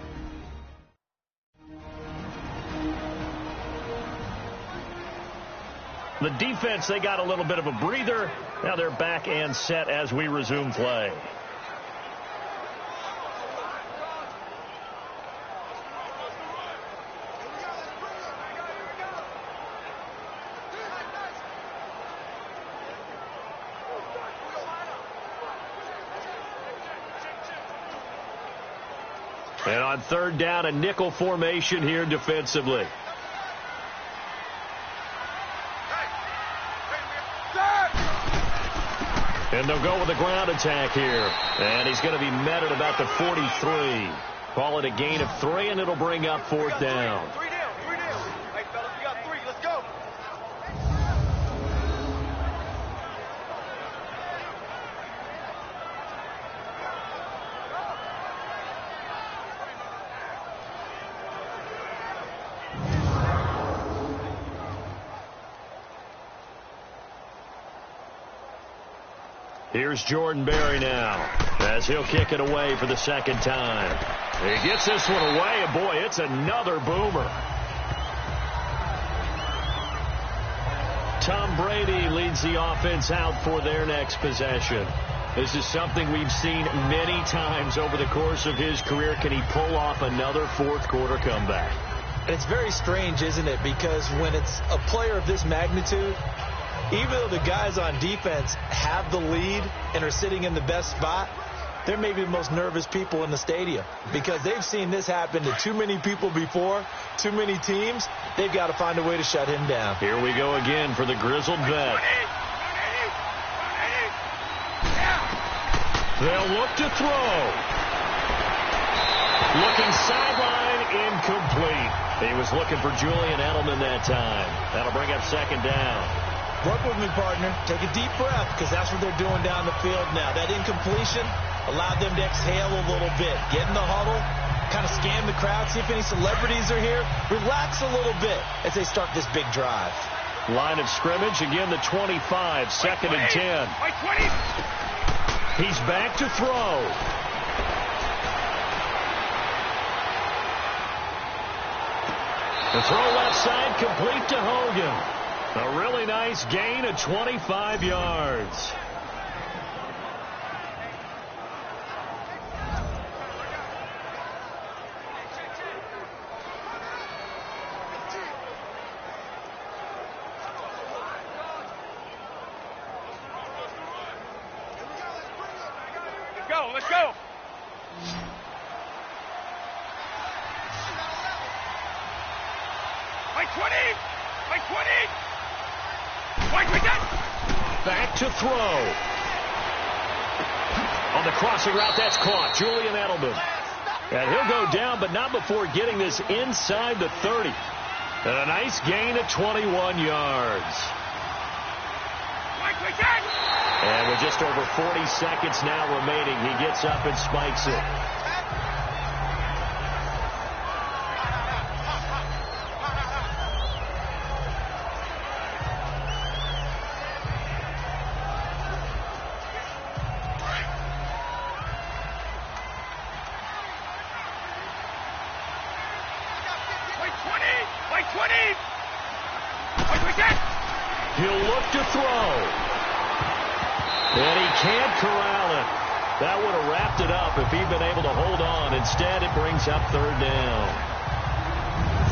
The defense, they got a little bit of a breather. Now they're back and set as we resume play. And on 3rd down, a nickel formation here defensively. And they'll go with a ground attack here. And he's going to be met at about the 43. Call it a gain of 3, and it'll bring up 4th down. 3 down. Hey, fellas, we got 3. Let's go. Here's Jordan Berry now, as he'll kick it away for the 2nd time. He gets this one away, and boy, it's another boomer. Tom Brady leads the offense out for their next possession. This is something we've seen many times over the course of his career. Can he pull off another 4th quarter comeback? And it's very strange, isn't it? Because when it's a player of this magnitude, even though the guys on defense have the lead and are sitting in the best spot, they're maybe the most nervous people in the stadium because they've seen this happen to too many people before, too many teams. They've got to find a way to shut him down. Here we go again for the grizzled vet. They'll look to throw. Looking sideline, incomplete. He was looking for Julian Edelman that time. That'll bring up 2nd down. Work with me, partner. Take a deep breath, because that's what they're doing down the field now. That incompletion allowed them to exhale a little bit. Get in the huddle, kind of scan the crowd, see if any celebrities are here. Relax a little bit as they start this big drive. Line of scrimmage, again the 25, 2nd and 10. He's back to throw. The throw left side, complete to Hogan. A really nice gain of 25 yards. Let's go. By 20. By 20. back to throw. On the crossing route, that's caught. Julian Edelman. And he'll go down, but not before getting this inside the 30. And a nice gain of 21 yards. And with just over 40 seconds now remaining, he gets up and spikes it. He'll look to throw. And he can't corral it. That would have wrapped it up if he'd been able to hold on. Instead, it brings up third down.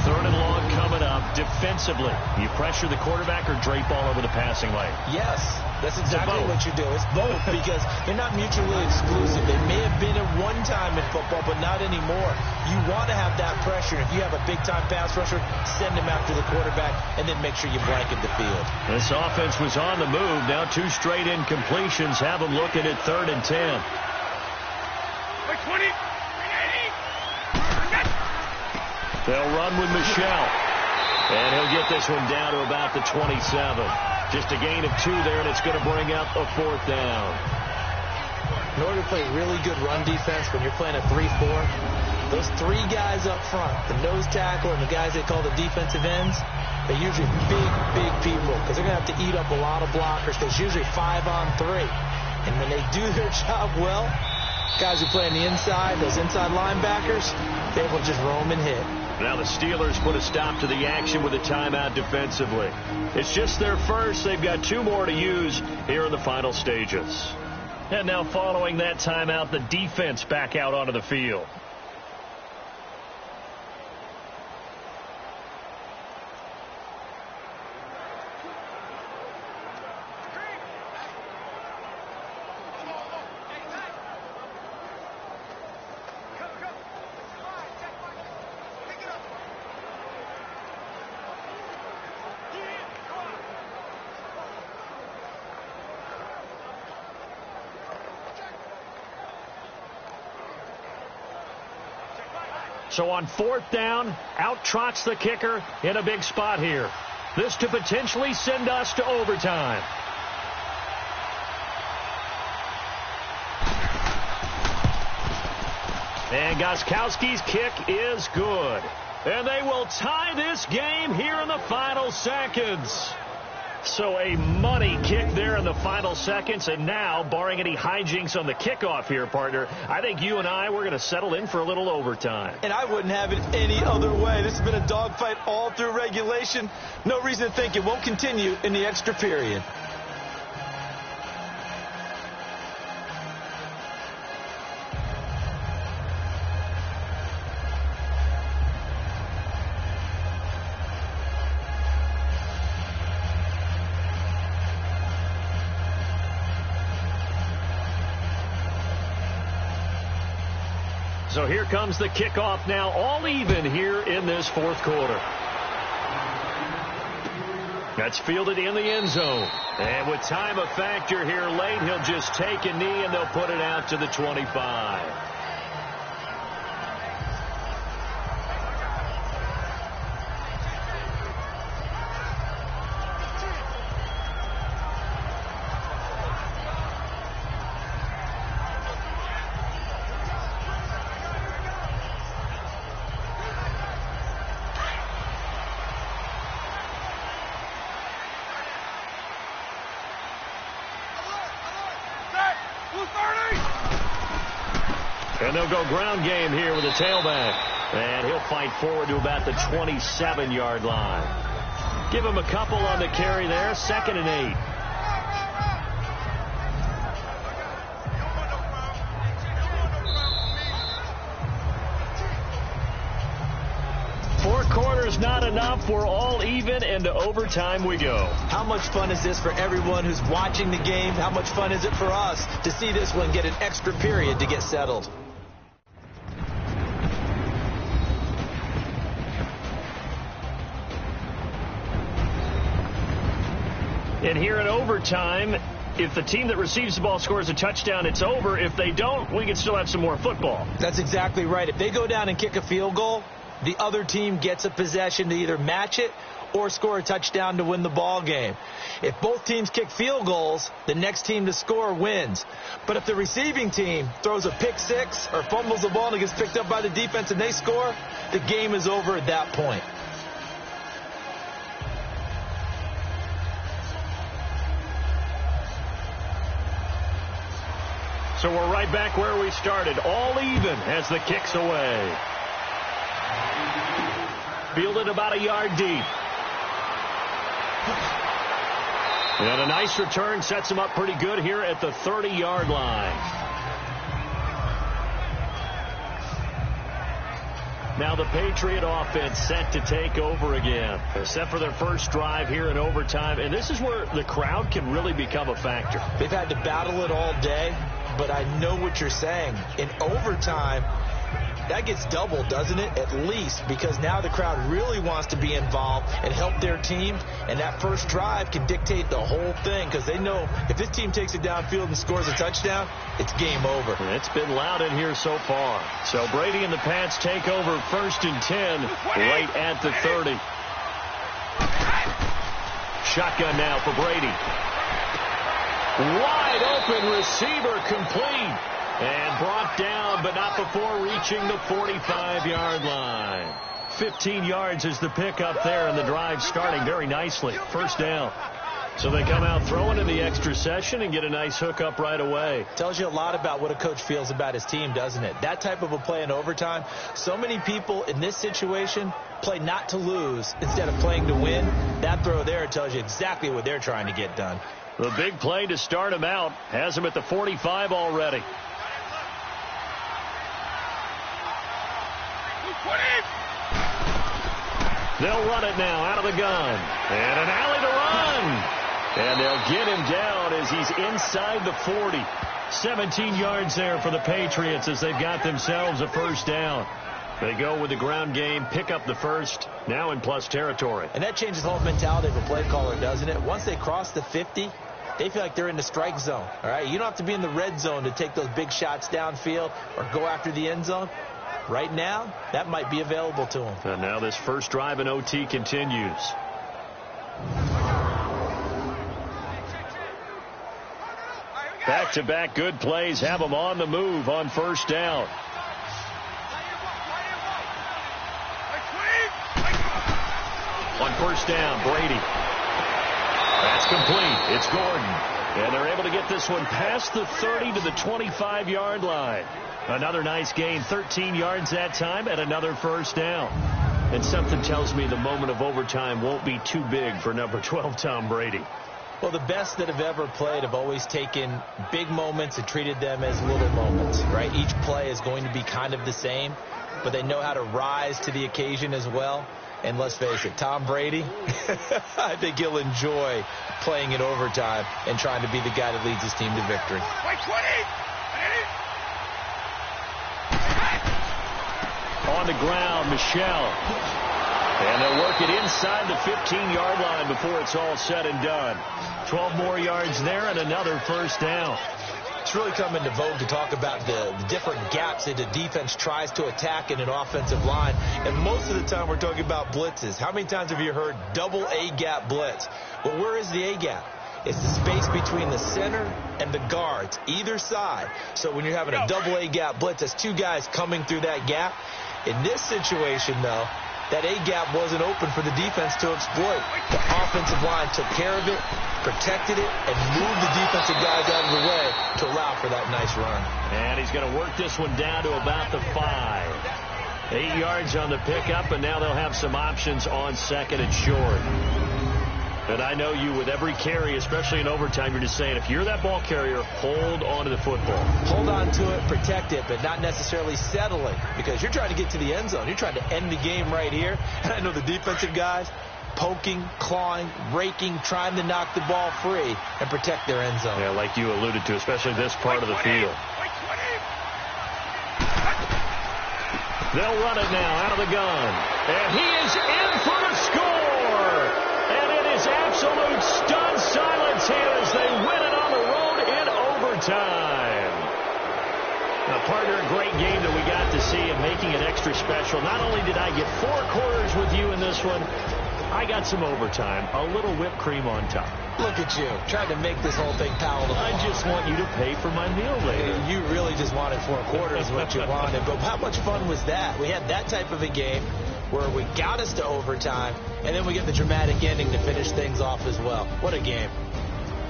Third and long coming up. Defensively, you pressure the quarterback or drape all over the passing lane? Yes, that's exactly what you do. It's both because they're not mutually exclusive. They may have been at one time in football, but not anymore. You want to have that pressure. If you have a big-time pass rusher, send him after the quarterback, and then make sure you blanket the field. This offense was on the move. Now 2 straight incompletions have them looking at 3rd and 10. They'll run with Michelle. And he'll get this one down to about the 27. Just a gain of 2 there, and it's going to bring up a 4th down. In order to play really good run defense when you're playing a 3-4, those 3 guys up front, the nose tackle and the guys they call the defensive ends, they're usually big people because they're going to have to eat up a lot of blockers. There's usually 5 on 3. And when they do their job well, guys who play on the inside, those inside linebackers, they're able to just roam and hit. Now the Steelers put a stop to the action with a timeout defensively. It's just their first. They've got 2 more to use here in the final stages. And now following that timeout, the defense back out onto the field. So on 4th down, out trots the kicker in a big spot here. This to potentially send us to overtime. And Gostkowski's kick is good. And they will tie this game here in the final seconds. So a money kick there in the final seconds. And now, barring any hijinks on the kickoff here, partner, I think you and I, we're going to settle in for a little overtime. And I wouldn't have it any other way. This has been a dogfight all through regulation. No reason to think it won't continue in the extra period. So here comes the kickoff now, all even here in this 4th quarter. That's fielded in the end zone. And with time a factor here late, he'll just take a knee and they'll put it out to the 25. And they'll go ground game here with a tailback. And he'll fight forward to about the 27-yard line. Give him a couple on the carry there. 2nd and 8. Four quarters not enough. We're all even, and to overtime we go. How much fun is this for everyone who's watching the game? How much fun is it for us to see this one get an extra period to get settled? And here in overtime, if the team that receives the ball scores a touchdown, it's over. If they don't, we can still have some more football. That's exactly right. If they go down and kick a field goal, the other team gets a possession to either match it or score a touchdown to win the ball game. If both teams kick field goals, the next team to score wins. But if the receiving team throws a pick six or fumbles the ball and it gets picked up by the defense and they score, the game is over at that point. So we're right back where we started, all even as the kick's away. Fielded about a yard deep. And a nice return sets him up pretty good here at the 30-yard line. Now the Patriot offense set to take over again. They're set for their first drive here in overtime, and this is where the crowd can really become a factor. They've had to battle it all day, but I know what you're saying. In overtime, that gets doubled, doesn't it? At least, because now the crowd really wants to be involved and help their team, and that first drive can dictate the whole thing because they know if this team takes it downfield and scores a touchdown, it's game over. And it's been loud in here so far. So Brady and the Pats take over 1st and 10 right at the 30. Shotgun now for Brady. Wide open receiver complete. And brought down, but not before reaching the 45-yard line. 15 yards is the pickup there, and the drive starting very nicely. First down. So they come out throwing in the extra session and get a nice hookup right away. Tells you a lot about what a coach feels about his team, doesn't it? That type of a play in overtime. So many people in this situation play not to lose instead of playing to win. That throw there tells you exactly what they're trying to get done. The big play to start him out has him at the 45 already. They'll run it now out of the gun. And an alley to run. And they'll get him down as he's inside the 40. 17 yards there for the Patriots as they've got themselves a first down. They go with the ground game, pick up the first, now in plus territory. And that changes the whole mentality of a play caller, doesn't it? Once they cross the 50, they feel like they're in the strike zone. All right, you don't have to be in the red zone to take those big shots downfield or go after the end zone. Right now, that might be available to them. And now this first drive in OT continues. Back-to-back good plays have them on the move on first down. On first down, Brady. That's complete. It's Gordon. And they're able to get this one past the 30 to the 25-yard line. Another nice gain, 13 yards that time, and another first down. And something tells me the moment of overtime won't be too big for number 12, Tom Brady. Well, the best that have ever played have always taken big moments and treated them as little moments, right? Each play is going to be kind of the same, but they know how to rise to the occasion as well. And let's face it, Tom Brady, I think he'll enjoy playing in overtime and trying to be the guy that leads his team to victory. On the ground, Michelle. And they'll work it inside the 15-yard line before it's all said and done. 12 more yards there and another first down. It's really come into vogue to talk about the different gaps that the defense tries to attack in an offensive line. And most of the time we're talking about blitzes. How many times have you heard double A-gap blitz? Well, where is the A-gap? It's the space between the center and the guards, either side. So when you're having a double A-gap blitz, that's two guys coming through that gap. In this situation, though, that A-gap wasn't open for the defense to exploit. The offensive line took care of it, protected it, and moved the defensive guys out of the way to allow for that nice run. And he's going to work this one down to about the 5. 8 yards on the pickup, and now they'll have some options on second and short. And I know you, with every carry, especially in overtime, you're just saying, if you're that ball carrier, hold on to the football. Hold on to it, protect it, but not necessarily settle it, because you're trying to get to the end zone. You're trying to end the game right here. And I know the defensive guys poking, clawing, raking, trying to knock the ball free and protect their end zone. Yeah, like you alluded to, especially this part of the field. They'll run it now out of the gun. And he is in for the score. And it is absolutely absolute stunned silence here as they win it on the road in overtime. Now, partner, a great game that we got to see and making it extra special. Not only did I get 4 quarters with you in this one, I got some overtime, a little whipped cream on top. Look at you, trying to make this whole thing palatable. I just want you to pay for my meal later. You really just wanted 4 quarters what you wanted. But how much fun was that? We had that type of a game where we got us to overtime, and then we get the dramatic ending to finish things off as well. What a game.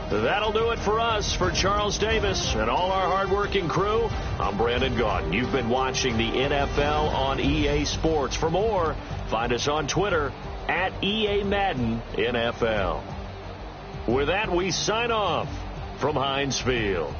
That'll do it for us. For Charles Davis and all our hardworking crew, I'm Brandon Gaudin. You've been watching the NFL on EA Sports. For more, find us on Twitter at EA Madden NFL. With that, we sign off from Heinz Field.